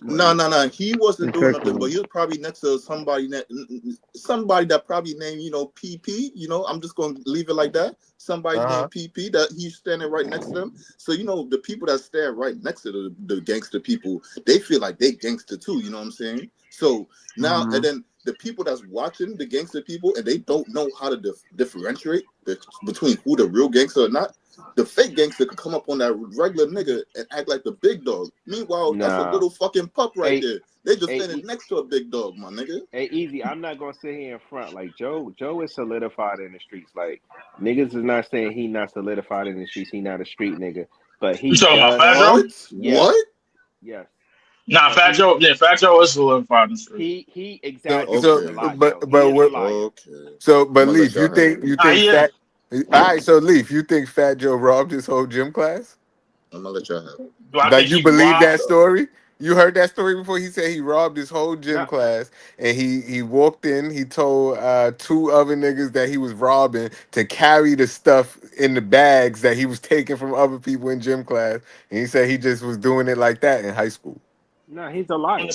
Speaker 8: No. He wasn't doing nothing,
Speaker 3: Exactly.
Speaker 8: but he was probably next to somebody that probably named, PP. I'm just gonna leave it like that. Somebody named PP that he's standing right next to them. So the people that stand right next to the gangster people, they feel like they gangster too. You know what I'm saying? So now and then the people that's watching the gangster people and they don't know how to differentiate between who the real gangster or not. The fake gangster could come up on that regular nigga and act like the big dog. Meanwhile, that's a
Speaker 6: Nah.
Speaker 8: little fucking pup right
Speaker 6: Hey,
Speaker 8: there. They just
Speaker 6: hey,
Speaker 8: standing next to a big dog, my nigga.
Speaker 6: Hey, Easy, I'm not gonna sit here in front. Like Joe is solidified in the streets. Like niggas is not saying he not solidified in the streets. He not a street nigga, but he
Speaker 2: You talking about
Speaker 6: does.
Speaker 2: Fat Joe?
Speaker 6: Yes.
Speaker 8: What?
Speaker 6: Yes.
Speaker 2: Nah, Fat Joe. Yeah, Fat Joe is solidified in the street.
Speaker 6: He exactly.
Speaker 4: So,
Speaker 6: a liar,
Speaker 4: but
Speaker 6: Joe. He is a
Speaker 4: what?
Speaker 6: liar.
Speaker 8: Okay.
Speaker 4: So, but
Speaker 8: I'ma let
Speaker 4: Leaf,
Speaker 8: y'all
Speaker 4: you
Speaker 8: have
Speaker 4: think
Speaker 8: it.
Speaker 4: Fat? All right, so Leaf, you think Fat Joe robbed his whole gym class?
Speaker 8: I'm gonna let y'all have it.
Speaker 2: Do I
Speaker 4: Like
Speaker 2: think
Speaker 4: you
Speaker 2: he
Speaker 4: believe
Speaker 2: robbed?
Speaker 4: that story? You heard that story before? He said he robbed his whole gym
Speaker 6: No.
Speaker 4: class, and he walked in. He told two other niggas that he was robbing to carry the stuff in the bags that he was taking from other people in gym class. And he said he just was doing it like that in high school.
Speaker 6: No, he's a liar.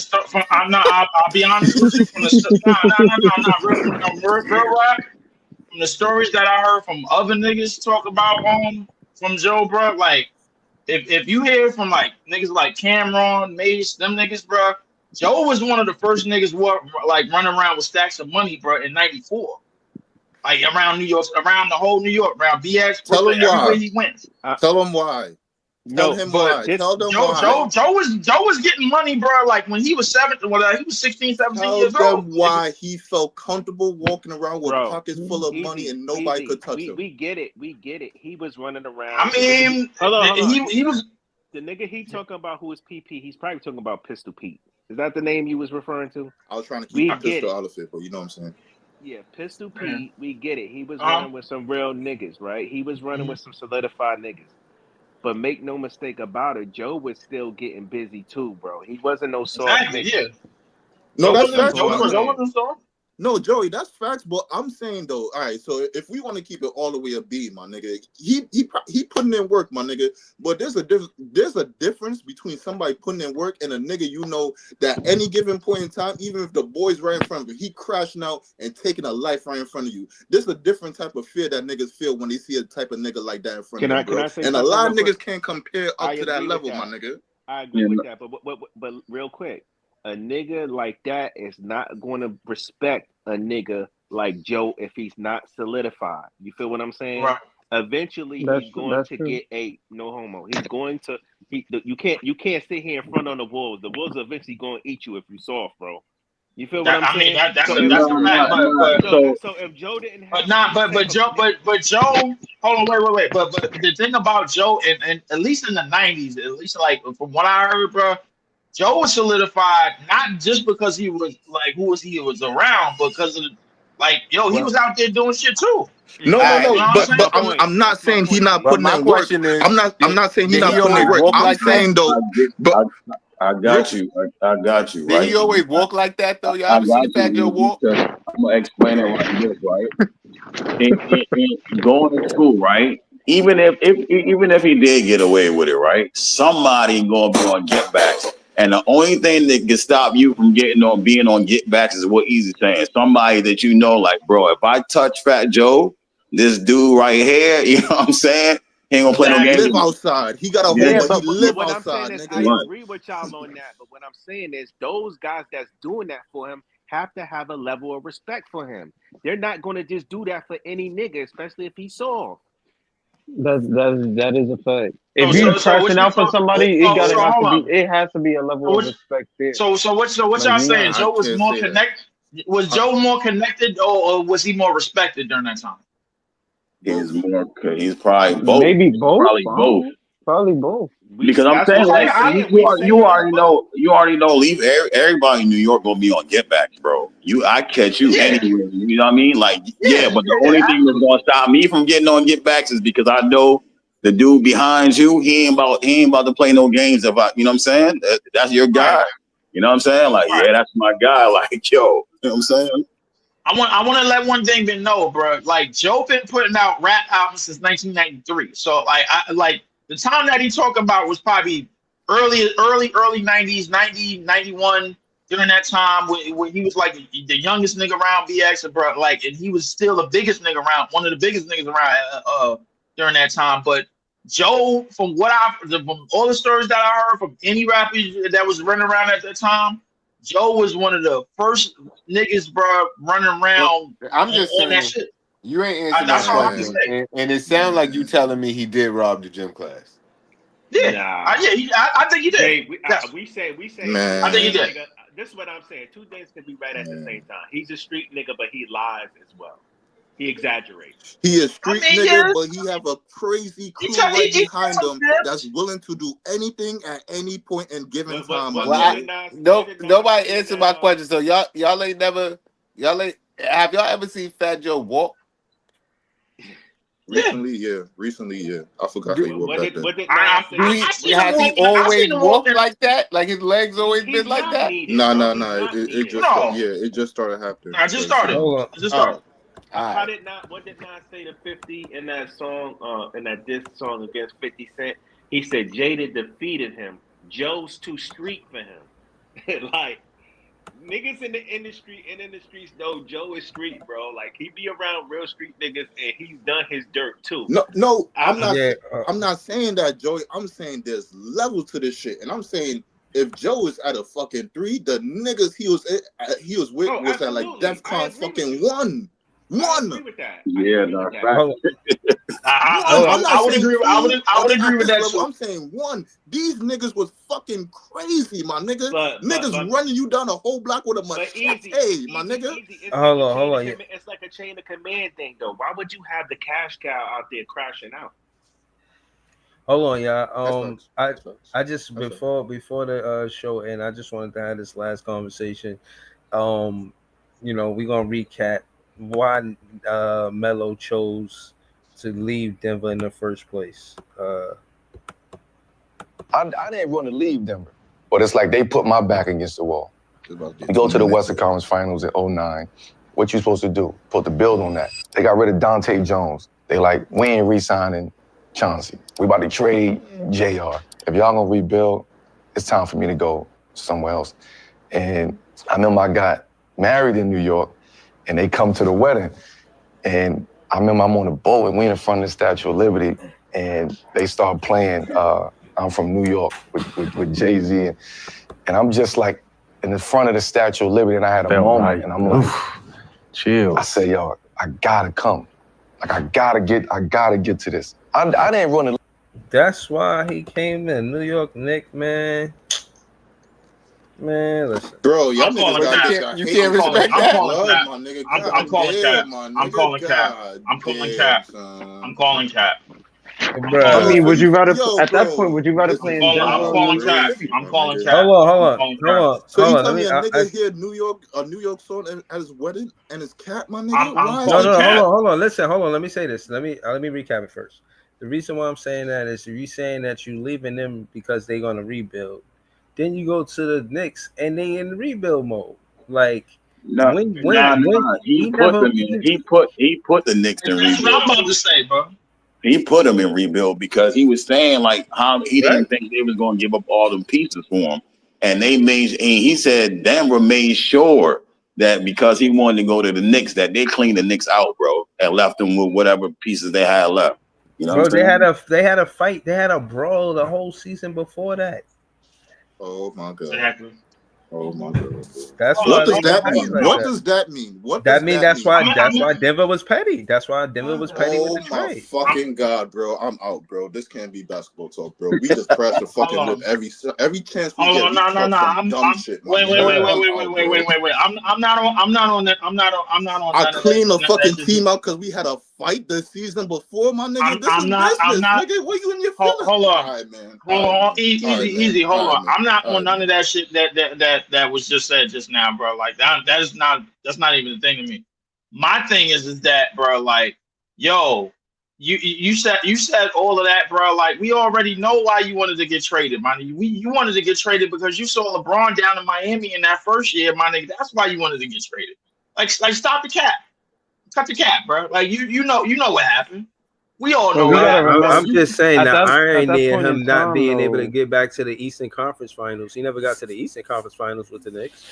Speaker 2: I'll be honest with you. From the real rap. From the stories that I heard from other niggas talk about from Joe, bro, like if you hear from like niggas like Cameron, Mace, them niggas, bro, Joe was one of the first niggas running around with stacks of money, bro, in '94. Like around New York, around the whole New York, around BX,
Speaker 8: Tell
Speaker 2: Brooklyn,
Speaker 8: him why.
Speaker 2: everywhere he went.
Speaker 8: Tell him why. Tell him why. Tell them why.
Speaker 2: Joe was getting money, bro. Like when he was 16, 17 years
Speaker 8: Tell
Speaker 2: old.
Speaker 8: them why he felt comfortable walking around with
Speaker 6: Bro,
Speaker 8: pockets full of money and nobody could touch him.
Speaker 6: We get it. He was running around.
Speaker 2: I mean,
Speaker 6: hold on.
Speaker 2: He was
Speaker 6: the nigga he talking about who is PP. He's probably talking about Pistol Pete. Is that the name you was referring to?
Speaker 8: I was trying to keep the pistol out of it, but you know what I'm saying.
Speaker 6: Yeah, Pistol Pete, we get it. He was running with some real niggas, right? He was running with some solidified niggas. But make no mistake about it, Joe was still getting busy too, bro. He wasn't no soft nigga.
Speaker 2: Yeah.
Speaker 8: No, that's facts.
Speaker 2: No,
Speaker 8: Joey, that's facts. But I'm saying though, all right. So if we want to keep it all the way a B, my nigga, he putting in work, my nigga. But there's a difference between somebody putting in work and a nigga you know that any given point in time, even if the boy's right in front of you, he crashing out and taking a life right in front of you. There's a different type of fear that niggas feel when they see a type of nigga like that in front of them, bro.
Speaker 6: Can I say
Speaker 8: and a lot of
Speaker 6: real
Speaker 8: niggas
Speaker 6: quick?
Speaker 8: can't compare up to that level, my nigga.
Speaker 6: I agree with that, but real quick, a nigga like that is not going to respect a nigga like Joe if he's not solidified. You feel what I'm saying?
Speaker 2: Right.
Speaker 6: Eventually, he's going to get a no homo. He's going to. You can't sit here in front of the wolves. The wolves are eventually going to eat you if you soft, bro. You feel what I'm saying?
Speaker 2: That's a fact.
Speaker 6: So if Joe didn't have,
Speaker 2: but Joe, hold on, wait. But the thing about Joe, and at least in the '90s, at least like from what I heard, bro, Joe was solidified not just because he was like he was around, because of he was out there doing shit too.
Speaker 8: No. But I'm not saying he's not putting in work. I'm not saying he's not putting in work. I'm saying though, but.
Speaker 5: I got you. Right?
Speaker 4: Did he always walk like that though? Y'all ever seen Fat Joe walk?
Speaker 5: I'm gonna explain it like this, right? in going to school, right? Even if he did get away with it, right? Somebody gonna be on get backs. And the only thing that can stop you from being on get backs is what Easy's saying. Somebody that you know, like, bro, if I touch Fat Joe, this dude right here, you know what I'm saying? He ain't gonna play no games.
Speaker 8: He live outside. He got a home, but he live outside.
Speaker 6: I'm saying is, I agree with y'all on that, but what I'm saying is those guys that's doing that for him have to have a level of respect for him. They're not gonna just do that for any nigga, especially if he's soft.
Speaker 3: That is a fact. If you're crashing out for somebody, it has to be a level of respect there.
Speaker 2: So what y'all saying? Joe was more connected. Was Joe more connected, or was he more respected during that time?
Speaker 5: He's probably both.
Speaker 3: Maybe both.
Speaker 5: Probably both. Because I'm saying, like, you already know. Leave everybody in New York gonna be on get back, bro. I catch you anywhere. You know what I mean? Like, but the only thing that's gonna stop me from getting on get backs is because I know the dude behind you. He ain't about to play no games. You know what I'm saying? That's your guy. You know what I'm saying? Like, that's my guy. Like, yo, you know what I'm saying?
Speaker 2: I want to let one thing be known, bro. Like, Joe been putting out rap albums since 1993. So like the time that he talking about was probably early 90s, 90, 91, during that time when he was like the youngest nigga around BX, bro. Like, and he was still the biggest nigga around, one of the biggest niggas around during that time. But Joe, from all the stories that I heard from any rapper that was running around at that time, Joe was one of the first niggas, bro, running around.
Speaker 4: I'm just saying,
Speaker 2: that shit.
Speaker 4: You ain't answering my question, and it sounds like you telling me he did rob the gym class.
Speaker 2: Yeah, I think he did.
Speaker 6: We say.
Speaker 8: Man.
Speaker 2: I think he did.
Speaker 6: Nigga, this is what I'm saying. Two things can be right at the same time. He's a street nigga, but he lies as well. He exaggerates.
Speaker 8: He is street nigga, but he have a crazy crew right behind him that's willing to do anything at any point in given time.
Speaker 4: Nobody answered my question. So y'all ain't have y'all ever seen Fat Joe walk?
Speaker 8: Recently, yeah. I forgot how he walked back then.
Speaker 4: Has he always walked like that? Like his legs always been like that?
Speaker 8: No. It just started happening.
Speaker 2: I just started.
Speaker 6: What did Nas say to 50 in that song, in that diss song against 50 Cent? He said Jada defeated him. Joe's too street for him. Like, niggas in the streets know Joe is street, bro. Like, he be around real street niggas, and he's done his dirt too.
Speaker 8: No, I'm not saying that, Joey. I'm saying there's level to this shit, and I'm saying if Joe is at a fucking 3, the niggas he was with was at like DEFCON fucking 1.
Speaker 6: I agree with that.
Speaker 5: Yeah, no,
Speaker 2: I would agree. I would agree with that.
Speaker 8: I'm saying one. These niggas was fucking crazy, my nigga. Niggas running you down a whole block with a machete, my nigga.
Speaker 1: Hold on.
Speaker 6: It's like a chain of command thing, though. Why would you have the cash cow out there crashing out?
Speaker 1: Hold on, y'all. I just before the show, and I just wanted to have this last conversation. We're gonna recap why Melo chose to leave Denver in the first place.
Speaker 9: I didn't want to leave Denver, but it's like they put my back against the wall. You go to the Western Conference Finals in 2009. What you supposed to do? Put the build on that. They got rid of Dante Jones. They like, we ain't re-signing Chauncey. We about to trade JR. If y'all gonna rebuild, it's time for me to go somewhere else. And I remember I got married in New York, and they come to the wedding, and I remember I'm on a boat, and we in front of the Statue of Liberty, and they start playing I'm from New York with Jay-Z, and I'm just like in the front of the Statue of Liberty, and I had a moment, and I'm like,
Speaker 3: chill.
Speaker 9: I said, yo, I gotta come. Like, I gotta get to this. I didn't run it.
Speaker 1: That's why he came to New York Knicks, man. Man, listen.
Speaker 8: Bro, y'all
Speaker 2: calling
Speaker 8: niggas
Speaker 2: you
Speaker 8: can't respect that.
Speaker 2: I'm calling cap. I'm calling cap. I'm calling cap. I'm calling cap.
Speaker 3: I mean, would you rather at that point? Would you rather play in Denver?
Speaker 2: I'm calling cap. I'm calling cap.
Speaker 1: Hold on.
Speaker 8: So you tell me a nigga here, a New York song at his wedding and his cap, my nigga?
Speaker 1: Hold on. Listen, hold on. Let me say this. Let me recap it first. The reason why I'm saying that is if you're saying that you leaving them because they're gonna rebuild, then you go to the Knicks and they in rebuild mode. Like
Speaker 5: he put the Knicks in rebuild.
Speaker 2: That's what I'm about to say, bro.
Speaker 5: He put them in rebuild because he was saying like how he didn't think they was going to give up all them pieces for him, and he said Denver made sure that because he wanted to go to the Knicks that they cleaned the Knicks out, bro, and left them with whatever pieces they had left. You know,
Speaker 1: bro, they had a fight, they had a brawl the whole season before that.
Speaker 8: Oh my god.
Speaker 2: Exactly.
Speaker 8: Oh my god.
Speaker 1: That's
Speaker 8: what does that mean? What does that mean? What
Speaker 1: that mean? That's why Denver was petty. That's why Denver was petty with the trade.
Speaker 8: Oh my fucking god, bro! I'm out, bro. This can't be basketball talk, bro. We just crashed the fucking with every chance we get.
Speaker 2: Wait. I'm not on that.
Speaker 8: I cleaned the fucking team out because we had a fight the season before, my nigga. This is business, nigga. What you in your feelings?
Speaker 2: Hold on.
Speaker 8: All right, man.
Speaker 2: Hold on. Easy. Hold on. I'm not on none of that shit that was just said just now, bro. Like that's not even the thing to me. My thing is that, bro, like, yo, you said all of that, bro. Like, we already know why you wanted to get traded, man. You wanted to get traded because you saw LeBron down in Miami in that first year, my nigga. That's why you wanted to get traded. Like stop the cap. Cut the cap, bro. Like you know what happened. We all know that.
Speaker 1: I'm just saying that irony of him not being able to get back to the Eastern Conference Finals. He never got to the Eastern Conference Finals with the Knicks.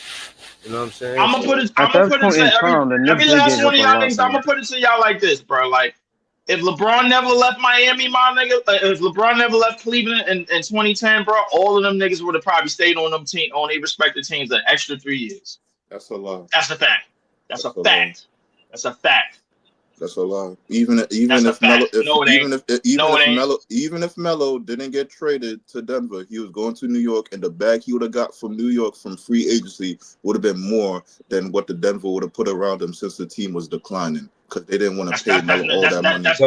Speaker 1: You know what I'm saying?
Speaker 2: I'm gonna put it to every last one of y'all niggas. I'm gonna put it to y'all like this, bro. Like, if LeBron never left Miami, my nigga, if LeBron never left Cleveland in 2010, bro, all of them niggas would have probably stayed on them team on their respective teams an extra 3 years.
Speaker 8: That's a lie.
Speaker 2: That's a fact. That's a fact. That's a fact.
Speaker 8: That's a lie. Even if Melo didn't get traded to Denver, he was going to New York, and the bag he would have got from New York from free agency would have been more than what the Denver would have put around him since the team was declining because they didn't want to pay Melo all that money.
Speaker 2: That's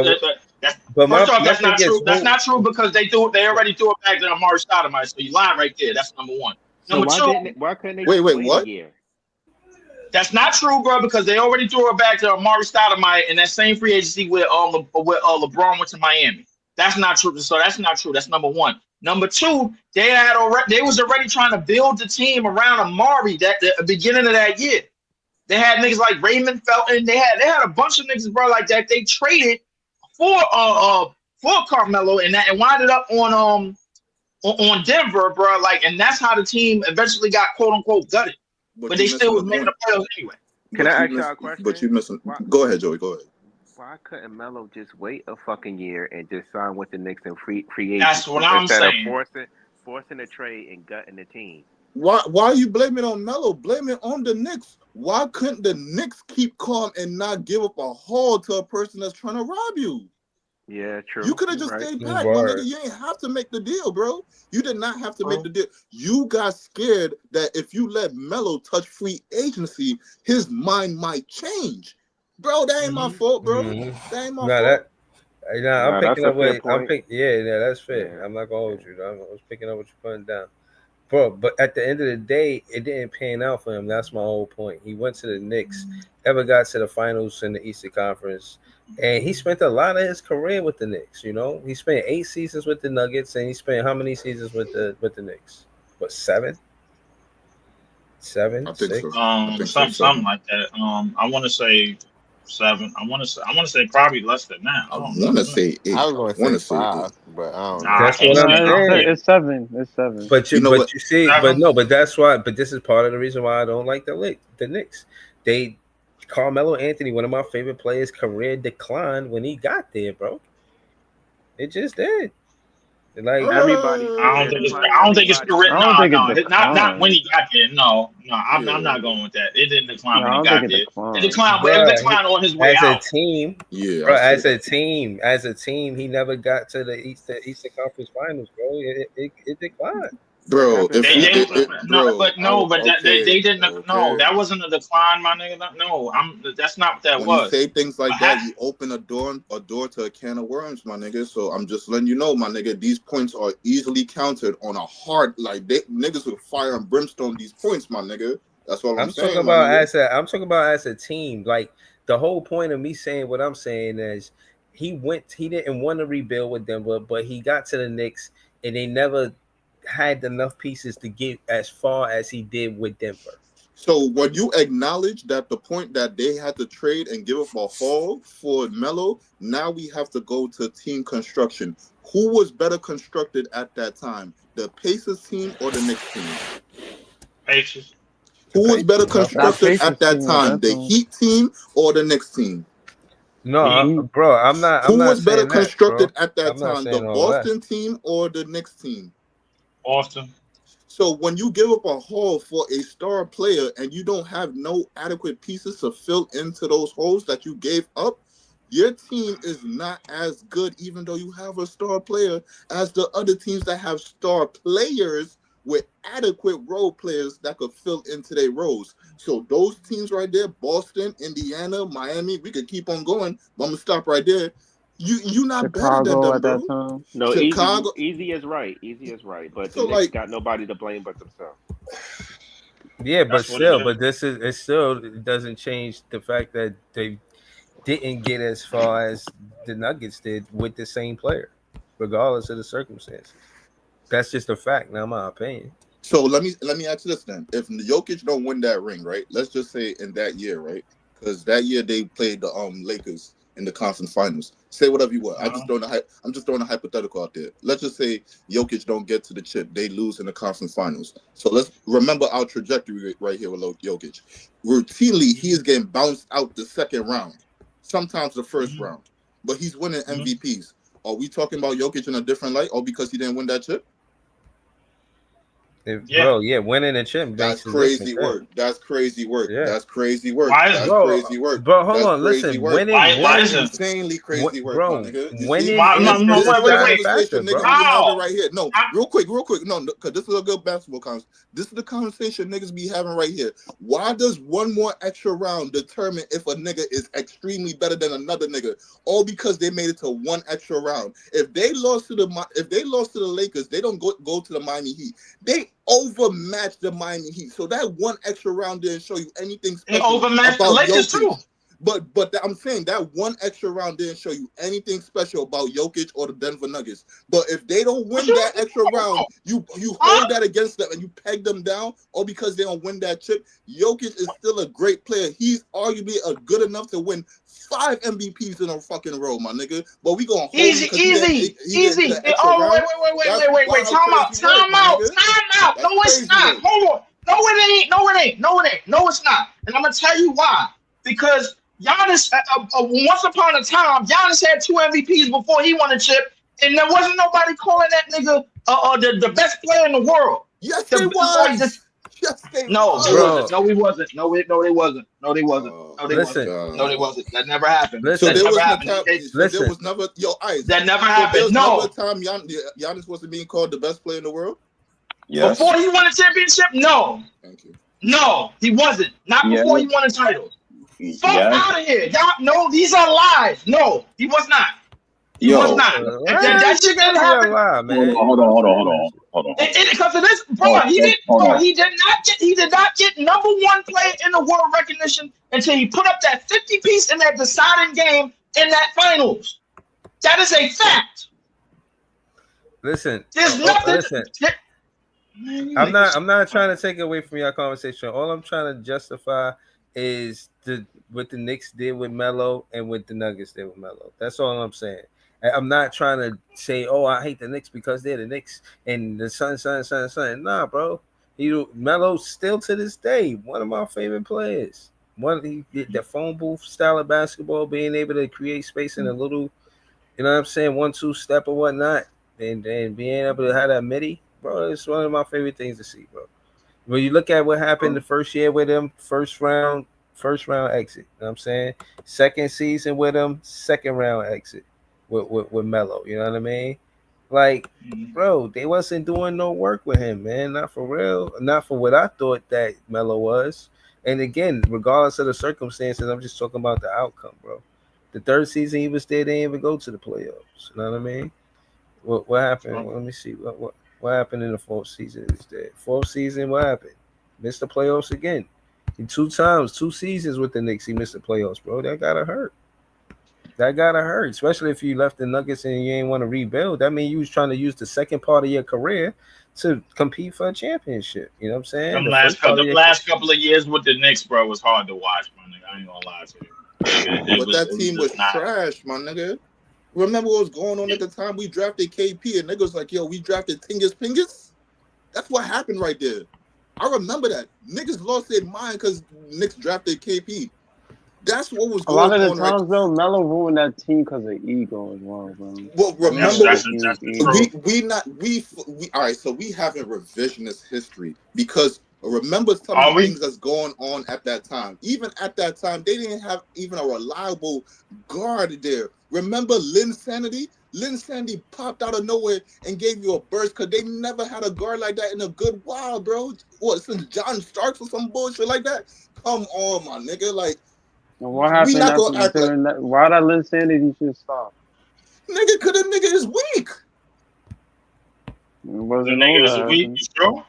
Speaker 2: not true. That's not true because they already threw it back to Amari Stoudemire. So you lying right there. That's number one. Number two.
Speaker 6: Why couldn't they?
Speaker 8: Wait, what?
Speaker 2: That's not true, bro, because they already threw it back to Amari Stoudemire in that same free agency where LeBron went to Miami. That's not true. So that's not true. That's number one. Number two, they was already trying to build the team around Amari at the beginning of that year. They had niggas like Raymond Felton. They had a bunch of niggas, bro, like that. They traded for Carmelo and winded up on Denver, bro. Like, and that's how the team eventually got quote unquote gutted. But they still was making the playoffs anyway.
Speaker 6: Can I ask y'all a question?
Speaker 8: But you missing. Go ahead, Joey. Go ahead.
Speaker 6: Why couldn't Melo just wait a fucking year and just sign with the Knicks and free agency?
Speaker 2: That's what I'm saying.
Speaker 6: Instead of forcing a trade and gutting the team.
Speaker 8: Why are you blaming on Melo? Blame it on the Knicks. Why couldn't the Knicks keep calm and not give up a haul to a person that's trying to rob you?
Speaker 6: Yeah, true.
Speaker 8: You could have just
Speaker 6: Right.
Speaker 8: stayed back, my nigga. You ain't have to make the deal, bro. You did not have to make the deal. You got scared that if you let Melo touch free agency, his mind might change. Bro, that ain't my fault, bro. That ain't my fault.
Speaker 1: I'm picking up what
Speaker 6: Yeah,
Speaker 1: that's fair.
Speaker 6: Yeah.
Speaker 1: I'm not gonna hold you. I was picking up what you're putting down. Bro, but at the end of the day, it didn't pan out for him. That's my whole point. He went to the Knicks, never got to the finals in the Eastern Conference, and he spent a lot of his career with the Knicks. You know, he spent 8 seasons with the Nuggets, and he spent how many seasons with the Knicks? What, 7? 7,
Speaker 8: I think
Speaker 1: 6?
Speaker 8: so. I think so,
Speaker 2: Something like that. I want to say 7. I want to say probably less than that.
Speaker 8: I want to say 8.
Speaker 4: I was going to say 5, but I don't know.
Speaker 1: That's what I'm saying.
Speaker 3: It's 7. It's 7.
Speaker 1: But
Speaker 8: You know what?
Speaker 1: you see, but that's why. But this is part of the reason why I don't like the Knicks. Carmelo Anthony, one of my favorite players, career declined when he got there, bro. It just did. Like
Speaker 6: everybody.
Speaker 2: I don't think it's career. Not when he got there. No, I'm not going with that. It didn't decline when he got there. It declined. It declined on his way out.
Speaker 1: As a team,
Speaker 8: yeah.
Speaker 1: Bro, as a team, he never got to the Eastern Conference Finals, bro. It declined.
Speaker 8: Bro,
Speaker 2: They didn't. No, that wasn't a decline, my nigga. No, that's not what that
Speaker 8: when
Speaker 2: was.
Speaker 8: you say things like that, you open a door to a can of worms, my nigga. So I'm just letting you know, my nigga, these points are easily counted on a hard, like niggas with fire and brimstone these points, my nigga. That's what I'm saying.
Speaker 1: I'm talking about as a team. Like the whole point of me saying what I'm saying is he didn't want to rebuild with Denver, but he got to the Knicks and they never had enough pieces to get as far as he did with Denver.
Speaker 8: So when you acknowledge that the point that they had to trade and give up a haul for Melo, now we have to go to team construction. Who was better constructed at that time, the Pacers team or the Knicks team?
Speaker 2: Pacers.
Speaker 8: Who was better constructed at that time, the Heat team or the Knicks team?
Speaker 1: No, bro, I'm not.
Speaker 8: Who
Speaker 1: I'm not
Speaker 8: was better
Speaker 1: saying
Speaker 8: constructed
Speaker 1: that,
Speaker 8: at that time, the Boston team or the Knicks team?
Speaker 2: Boston.
Speaker 8: So when you give up a haul for a star player and you don't have no adequate pieces to fill into those holes that you gave up, your team is not as good, even though you have a star player, as the other teams that have star players with adequate role players that could fill into their roles. So those teams right there, Boston, Indiana, Miami, we could keep on going, but I'm gonna stop right there. You not
Speaker 3: Chicago
Speaker 8: better than them,
Speaker 3: at
Speaker 8: bro.
Speaker 3: that time.
Speaker 6: No,
Speaker 8: Chicago.
Speaker 6: Easy is right. But
Speaker 8: So,
Speaker 6: the Knicks got nobody to blame but themselves.
Speaker 1: Yeah, but
Speaker 2: That's what it is.
Speaker 1: it still doesn't change the fact that they didn't get as far as the Nuggets did with the same player, regardless of the circumstances. That's just a fact, not my opinion.
Speaker 8: So let me ask you this then: if Jokic don't win that ring, right? Let's just say in that year, right? Because that year they played the Lakers in the conference finals. Say whatever you want. I'm just throwing a hypothetical out there. Let's just say Jokic don't get to the chip. They lose in the conference finals. So let's remember our trajectory right here with Jokic. Routinely, he is getting bounced out the second round, sometimes the first round, but he's winning MVPs. Are we talking about Jokic in a different light, or because he didn't win that chip?
Speaker 1: Bro, winning a chip.
Speaker 8: That's crazy work. That's crazy work.
Speaker 1: Yeah.
Speaker 8: That's crazy work.
Speaker 2: Why is
Speaker 8: That's
Speaker 1: bro,
Speaker 8: crazy work.
Speaker 1: Bro, hold
Speaker 8: That's
Speaker 1: on.
Speaker 8: crazy
Speaker 1: Listen,
Speaker 8: work.
Speaker 1: winning
Speaker 2: Why
Speaker 8: That's
Speaker 2: is it?
Speaker 8: insanely crazy work,
Speaker 1: bro,
Speaker 8: my nigga. You
Speaker 1: winning
Speaker 8: see,
Speaker 2: no,
Speaker 8: this is
Speaker 2: wait,
Speaker 8: the
Speaker 2: wait.
Speaker 8: conversation, niggas, we
Speaker 2: How?
Speaker 8: having right here. No, real quick. No, because this is a good basketball conversation. This is the conversation niggas be having right here. Why does one more extra round determine if a nigga is extremely better than another nigga? All because they made it to one extra round. If they lost to the Lakers, they don't go to the Miami Heat. They overmatched the Miami Heat. So that one extra round didn't show you anything
Speaker 2: They
Speaker 8: special
Speaker 2: overmatched the
Speaker 8: about
Speaker 2: Lakers
Speaker 8: Jokic.
Speaker 2: too.
Speaker 8: But I'm saying that one extra round didn't show you anything special about Jokic or the Denver Nuggets. But if they don't win that extra round, you hold that against them and you peg them down, or because they don't win that chip. Jokic is still a great player. He's arguably good enough to win 5 MVPs in a fucking row, my nigga. But we gonna hold
Speaker 2: Easy. Wait. Time out. No, it's not. Hold on. No, it's not. And I'm gonna tell you why. Because Giannis, once upon a time, Giannis had 2 MVPs before he won a chip, and there wasn't nobody calling that nigga the best player in the world.
Speaker 8: Yes, it was. Yes, they
Speaker 2: No,
Speaker 8: was.
Speaker 2: he wasn't. No, he wasn't. No, they wasn't. No, they wasn't. No, they
Speaker 1: Listen.
Speaker 2: wasn't. No, they wasn't. That never happened.
Speaker 1: Listen.
Speaker 8: So
Speaker 2: That
Speaker 8: there
Speaker 2: never
Speaker 8: was
Speaker 2: happened.
Speaker 8: no time. So there was never Ice.
Speaker 2: That never
Speaker 8: So there
Speaker 2: happened.
Speaker 8: was
Speaker 2: No.
Speaker 8: never a time Giannis wasn't being called the best player in the world.
Speaker 5: Yes.
Speaker 2: Before he won a championship, no.
Speaker 8: Thank you.
Speaker 2: No, he wasn't. Not before he won a title. Fuck out of here. Y'all, no, these are lies. No, he was not. He was not. That shit didn't happen.
Speaker 5: Hold on.
Speaker 2: Because of this, bro, he did not get number one player in the world recognition until he put up that 50 piece in that deciding game in that finals. That is a fact.
Speaker 1: Listen.
Speaker 2: There's nothing.
Speaker 1: Listen. I'm not trying to take away from your conversation. All I'm trying to justify is what the Knicks did with Melo and what the Nuggets did with Melo. That's all I'm saying. I'm not trying to say, oh, I hate the Knicks because they're the Knicks and the Sun. Nah, bro. Melo's still to this day one of my favorite players. The phone booth style of basketball, being able to create space in a little, you know what I'm saying, 1-2 step or whatnot, and being able to have that midi, bro, it's one of my favorite things to see, bro. When you look at what happened the first year with him, first round exit. You know what I'm saying? Second season with him, second round exit with Melo. You know what I mean? Like, bro, they wasn't doing no work with him, man. Not for real. Not for what I thought that Melo was. And again, regardless of the circumstances, I'm just talking about the outcome, bro. The third season he was there, they didn't even go to the playoffs. You know what I mean? What happened? Let me see. What happened in the fourth season? Fourth season, what happened? Missed the playoffs again. 2 seasons with the Knicks, he missed the playoffs, bro. That gotta hurt. Especially if you left the Nuggets and you ain't want to rebuild. That means you was trying to use the second part of your career to compete for a championship. You know what I'm saying?
Speaker 2: The last couple of years with the Knicks, bro, was hard to watch, my nigga. I ain't gonna lie to you.
Speaker 8: But that team was trash, my nigga. Remember what was going on at the time? We drafted KP and niggas like, yo, we drafted Tingus Pingus. That's what happened right there. I remember that. Niggas lost their mind because Knicks drafted KP. That's what was going on.
Speaker 3: A lot of the times, though, Melo ruined that team because of ego as well, bro.
Speaker 8: Well, remember,
Speaker 3: we
Speaker 8: all right, so we have a revisionist history because remember some of the things that's going on at that time. Even at that time, they didn't have even a reliable guard there. Remember Lynn Sanity? Lynn Sanity popped out of nowhere and gave you a burst because they never had a guard like that in a good while, bro. What, since John Starks or some bullshit like that? Come on, my nigga. Like,
Speaker 3: what happened after why that Lynn Sanity should stop?
Speaker 8: Nigga, because the nigga is weak.
Speaker 3: The nigga is weak, you sure?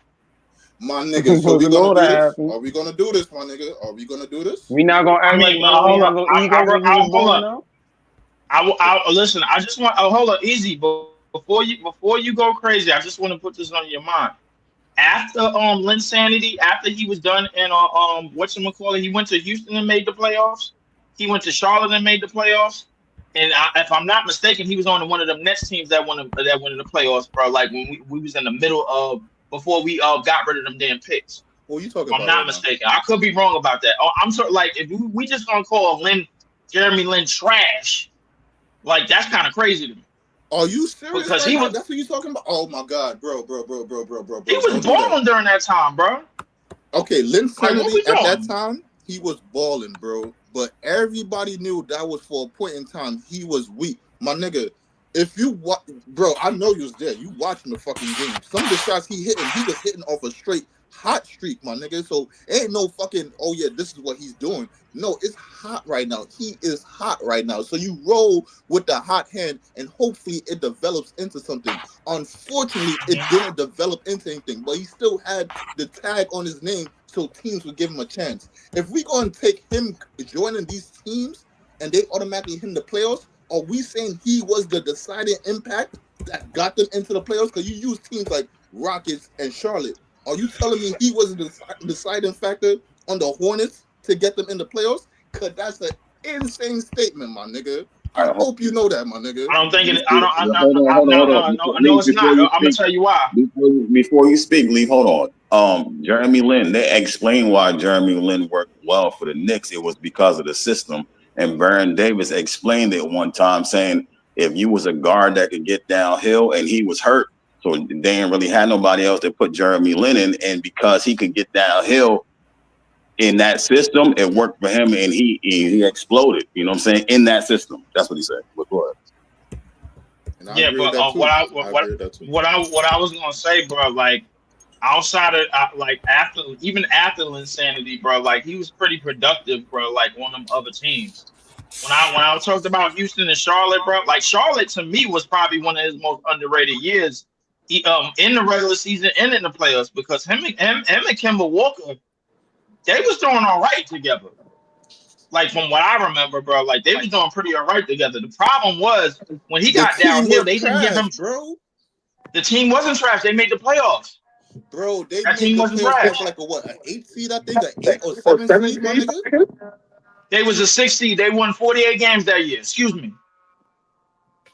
Speaker 8: My nigga, so we gonna do this? Are we gonna do this, my nigga? Are we gonna do this?
Speaker 3: We not gonna act like we have no ego.
Speaker 2: Listen. I just want. Hold on, easy. But before you go crazy, I just want to put this on your mind. After Lynn Sanity, after he was done in whatchamacallit, he went to Houston and made the playoffs. He went to Charlotte and made the playoffs. And if I'm not mistaken, he was on one of them Nets teams that went in the playoffs, bro. Like when we was in the middle of before we got rid of them damn picks.
Speaker 8: Well, you talking?
Speaker 2: If I'm not mistaken. I could be wrong about that. I'm sort of like if we just gonna call Jeremy Lin trash, like that's kind of crazy to me.
Speaker 8: Are you serious?
Speaker 2: Because
Speaker 8: that's what you talking about? Oh my god, bro.
Speaker 2: He was balling during that time, bro.
Speaker 8: Okay, Lynn Sanity at that time, he was balling, bro. But everybody knew that was for a point in time. He was weak, my nigga. If you bro, I know you was there. You watching the fucking game. Some of the shots he was hitting off a straight hot streak, my nigga. So ain't no fucking, oh yeah, this is what he's doing. No, it's hot right now. He is hot right now. So you roll with the hot hand and hopefully it develops into something. Unfortunately, it didn't develop into anything, but he still had the tag on his name so teams would give him a chance. If we going to take him joining these teams and they automatically hit the playoffs, are we saying he was the deciding impact that got them into the playoffs? Because you use teams like Rockets and Charlotte. Are you telling me he was the deciding factor on the Hornets to get them in the playoffs? Because that's an insane statement, my nigga. I hope you know that, my nigga.
Speaker 2: I don't think it. No, it's not. I'm gonna tell you why.
Speaker 5: Before you speak, Lee, hold on. Jeremy Lin. They explained why Jeremy Lin worked well for the Knicks. It was because of the system. And Baron Davis explained it one time, saying if you was a guard that could get downhill and he was hurt, So they didn't really have nobody else to put Jeremy Lin in, and because he could get downhill in that system, it worked for him, and he exploded. You know what I'm saying? In that system, that's what he said. But go ahead.
Speaker 2: Yeah, but what I was gonna say, bro, like outside of like after Linsanity, bro, like he was pretty productive, bro, like on them other teams. When I talked about Houston and Charlotte, bro, like Charlotte to me was probably one of his most underrated years, in the regular season and in the playoffs, because him and Kemba Walker, they was doing all right together. Like from what I remember, bro, like they was doing pretty all right together. The problem was when he got downhill, they didn't give him.
Speaker 8: Bro,
Speaker 2: the team wasn't trash. They made the playoffs.
Speaker 8: Bro, they
Speaker 2: that team wasn't trash.
Speaker 8: Like an 8 seed, I think, an 8 or 7 seed, my nigga.
Speaker 2: They was a 6 seed. They won 48 games that year. Excuse me.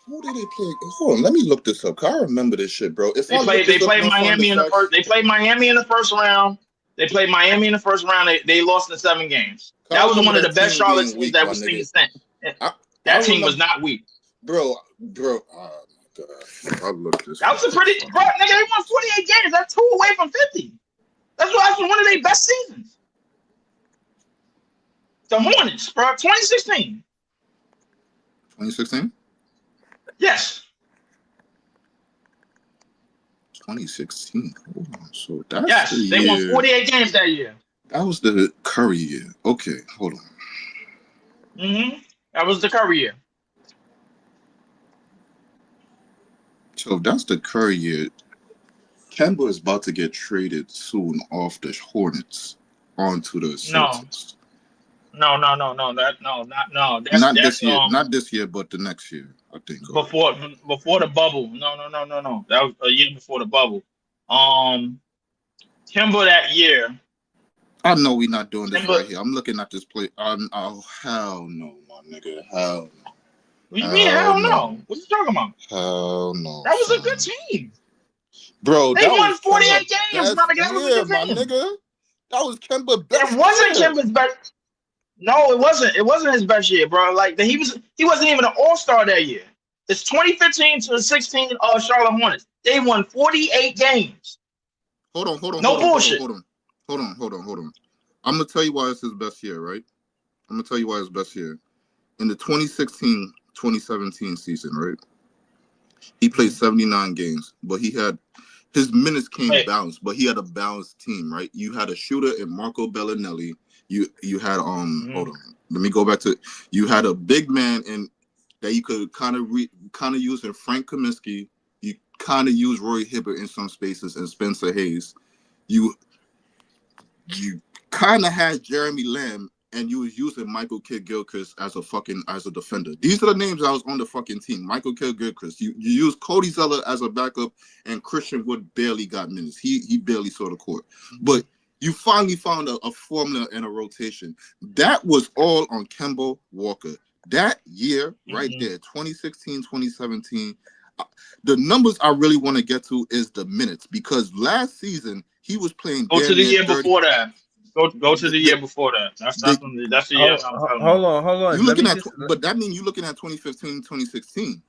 Speaker 8: Who did they play? Hold on, let me look this up. 'Cause I remember this shit, bro. They
Speaker 2: played Miami in the first. They played Miami in the first round. They played Miami in the first round. They lost in 7 games. That was one of the best Charlotte teams that was seen since. That team was not weak,
Speaker 8: bro. Oh my god, I looked this.
Speaker 2: That was a pretty, bro. Nigga, they won 48 games. That's 2 away from 50. That's one of their best seasons. The Hornets, bro. 2016.
Speaker 8: 2016.
Speaker 2: Yes.
Speaker 8: 2016. Hold on. So that's
Speaker 2: yes, they won 48 games that year.
Speaker 8: That was the Curry year. Okay, hold on.
Speaker 2: That was the Curry year.
Speaker 8: So if that's the Curry year, Kemba is about to get traded soon off the Hornets onto the Celtics.
Speaker 2: No.
Speaker 8: Not this year. Not this year, but the next year, I think.
Speaker 2: Before the bubble. No. That was a year before the bubble. Kemba that year.
Speaker 8: I know we're not doing this right here. I'm looking at this play. Oh hell no, my nigga. Hell no.
Speaker 2: What do you mean hell no? What you talking about?
Speaker 8: Hell no.
Speaker 2: That was a good team.
Speaker 8: Bro,
Speaker 2: they won 48 games, my
Speaker 8: nigga. That was Kemba's best.
Speaker 2: It wasn't Kemba's best. No, it wasn't. It wasn't his best year, bro. Like he wasn't even an all-star that year. It's 2015 to the 16 Charlotte Hornets. They won 48 games.
Speaker 8: Hold on.
Speaker 2: No bullshit.
Speaker 8: Hold on. I'm gonna tell you why it's his best year, right? I'm gonna tell you why it's best year. In the 2016-2017 season, right? He played 79 games, but his minutes came balanced, but he had a balanced team, right? You had a shooter in Marco Bellinelli. You had hold on. Let me go back to you had a big man in that you could kind of use in Frank Kaminsky. You kind of use Roy Hibbert in some spaces and Spencer Hayes. You kind of had Jeremy Lamb, and you was using Michael Kidd-Gilchrist as a defender. These are the names that was on the fucking team. Michael Kidd-Gilchrist. You used Cody Zeller as a backup, and Christian Wood barely got minutes. He barely saw the court. But you finally found a formula and a rotation. That was all on Kemba Walker. That year right there, 2016, 2017. The numbers I really want to get to is the minutes, because last season he was playing.
Speaker 2: Go to the year before that. Go to the year before that. That's the year.
Speaker 1: Hold on.
Speaker 8: You looking at, but that means you're looking at 2015, 2016.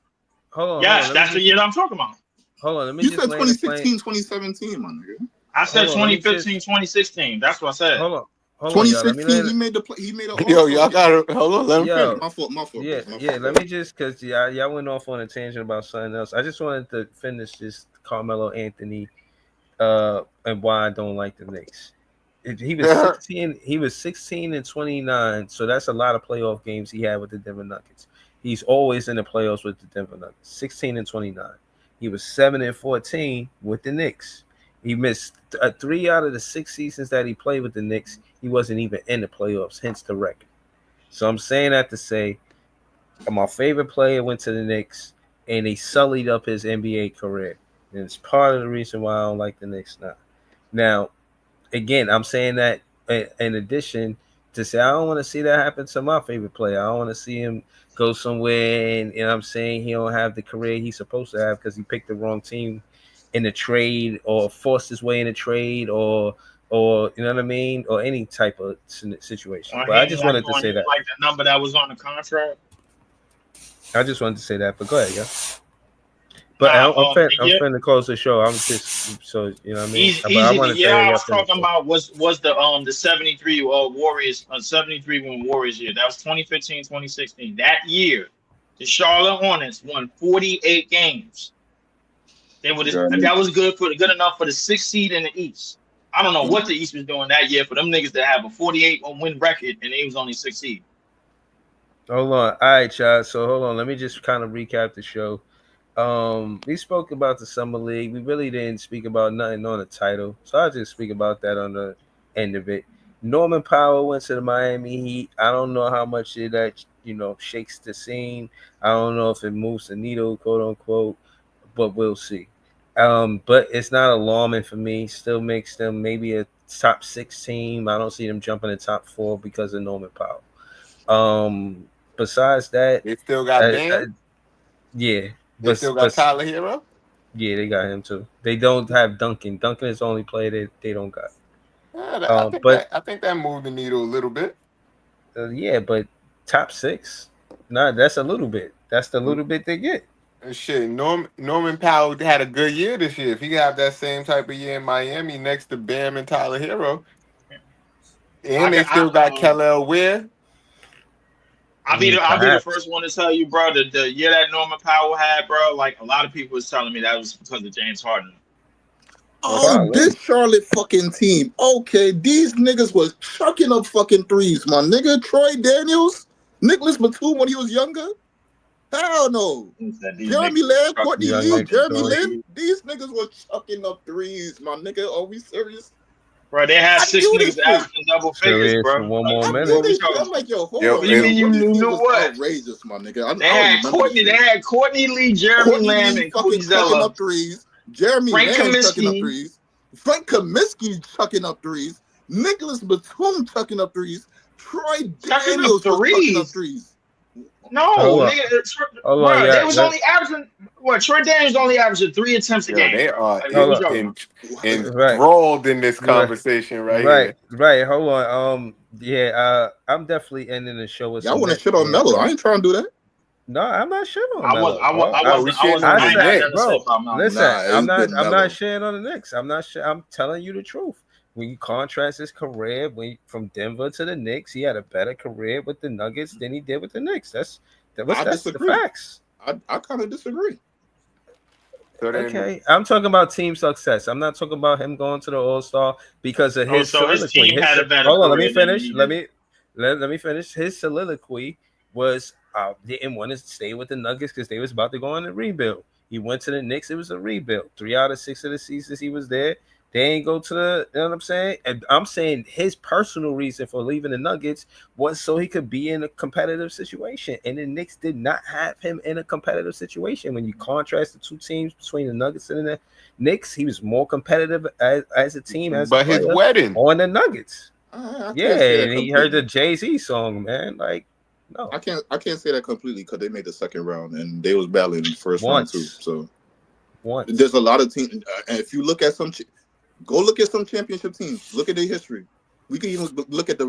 Speaker 1: Hold on.
Speaker 2: Yes, that's the year I'm talking about.
Speaker 1: Hold on. Let me.
Speaker 8: You said 2016, 2017, my nigga.
Speaker 2: I said 2015, 2016. That's what I said.
Speaker 1: Hold on.
Speaker 8: 2016, he made a.
Speaker 4: Yo, y'all gotta hold on. Let me
Speaker 8: finish. My fault.
Speaker 1: Yeah. Let me just, because y'all went off on a tangent about something else. I just wanted to finish this Carmelo Anthony, and why I don't like the Knicks. He was 16 and 29, so that's a lot of playoff games he had with the Denver Nuggets. He's always in the playoffs with the Denver Nuggets. 16 and 29. He was 7 and 14 with the Knicks. He missed 3 out of the 6 seasons that he played with the Knicks. He wasn't even in the playoffs, hence the record. So I'm saying that to say my favorite player went to the Knicks, and they sullied up his NBA career. And it's part of the reason why I don't like the Knicks now. Now, again, I'm saying that in addition to say I don't want to see that happen to my favorite player. I don't want to see him go somewhere and I'm saying he don't have the career he's supposed to have because he picked the wrong team in the trade or forced his way in a trade or you know what I mean, or any type of situation. But I just wanted to say that.
Speaker 2: Like the number that was on the contract.
Speaker 1: I just wanted to say that, but go ahead, yeah. But
Speaker 2: Nah,
Speaker 1: I'm
Speaker 2: the year
Speaker 1: finna close the show. I'm just so you know what I mean.
Speaker 2: easy,
Speaker 1: But I
Speaker 2: easy. The
Speaker 1: want to
Speaker 2: year
Speaker 1: say
Speaker 2: I was
Speaker 1: after the
Speaker 2: talking
Speaker 1: show.
Speaker 2: about was the 73 Warriors 73 win Warriors year. That was 2015, 2016. That year, the Charlotte Hornets won 48 games. They were that was good enough for the 6th seed in the East. I don't know what the East was doing that year for them niggas to have a 48 win record and they was only 6th seed.
Speaker 1: Hold on. All right, y'all. So hold on. Let me just kind of recap the show. We spoke about the summer league. We really didn't speak about nothing on the title, so I'll just speak about that on the end of it. Norman Powell went to the Miami Heat. I don't know how much of that shakes the scene. I don't know if it moves the needle, quote unquote, but we'll see. But it's not alarming for me. Still makes them maybe a top 6 team. I don't see them jumping to top 4 because of Norman Powell. Besides that,
Speaker 4: They still got Bam.
Speaker 1: Yeah.
Speaker 4: They still got Tyler Hero.
Speaker 1: Yeah, they got him too. They don't have Duncan. Duncan is the only player they don't got.
Speaker 4: I think that moved the needle a little bit.
Speaker 1: Yeah, but top 6, nah, that's a little bit. That's the little bit they get.
Speaker 4: Shit, Norman Powell had a good year this year. If he have that same type of year in Miami next to Bam and Tyler Hero, and they still got Kelly Ware.
Speaker 2: I'll be the first one to tell you, bro, the year that Norman Powell had, bro, like a lot of people was telling me that was because of James Harden.
Speaker 8: Oh, this Charlotte fucking team. Okay, these niggas was chucking up fucking threes, my nigga. Troy Daniels, Nicholas Batum when he was younger. Hell no. Jeremy Lamb, Courtney Lee, Jeremy Lin. These niggas was chucking up threes, my nigga. Are we serious?
Speaker 2: Bro, they had 6 niggas averaging double figures, bro.
Speaker 1: One more minute.
Speaker 8: I'm like, yo, hold
Speaker 2: on.
Speaker 8: on.
Speaker 2: You mean you knew what?
Speaker 8: Outrageous, my nigga.
Speaker 2: They had Courtney Lee, Jeremy Lamb, and Cody
Speaker 8: chucking up threes. Jeremy
Speaker 2: Frank
Speaker 8: Lamb
Speaker 2: Kaminsky.
Speaker 8: chucking up threes. Frank Kaminsky chucking up threes. Nicholas Batum chucking up threes. Troy Daniels chucking up threes.
Speaker 2: No, nigga, bro, they was only averaging what? Troy Daniels only averaging 3 attempts a game.
Speaker 4: They are enthralled in this conversation right here.
Speaker 1: Right. Hold on. I'm definitely ending the show with.
Speaker 8: Y'all want to shit on Melo? I ain't trying to do that.
Speaker 1: No, I'm not shitting on
Speaker 2: Melo.
Speaker 1: Listen, I'm not shitting on the Knicks. I'm telling you the truth. When you contrast his career from Denver to the Knicks, he had a better career with the Nuggets than he did with the Knicks. That's the facts.
Speaker 8: I kind of disagree.
Speaker 1: Okay, I'm talking about team success. I'm not talking about him going to the All-Star because of his soliloquy.
Speaker 2: His team had a better
Speaker 1: hold on, let
Speaker 2: career
Speaker 1: me finish.
Speaker 2: than
Speaker 1: Let me finish. His soliloquy was didn't want to stay with the Nuggets because they was about to go on a rebuild. He went to the Knicks. It was a rebuild. 3 out of 6 of the seasons he was there. They ain't go to the, you know what I'm saying? And I'm saying his personal reason for leaving the Nuggets was so he could be in a competitive situation. And the Knicks did not have him in a competitive situation. When you contrast the 2 teams between the Nuggets and the Knicks, he was more competitive as a team.
Speaker 4: But his wedding
Speaker 1: on the Nuggets.
Speaker 8: And
Speaker 1: he heard the Jay-Z song, man. Like, no.
Speaker 8: I can't say that completely because they made the second round and they was battling the first round too. So there's a lot of teams. And if you look at go look at some championship teams. Look at their history. We can even look at the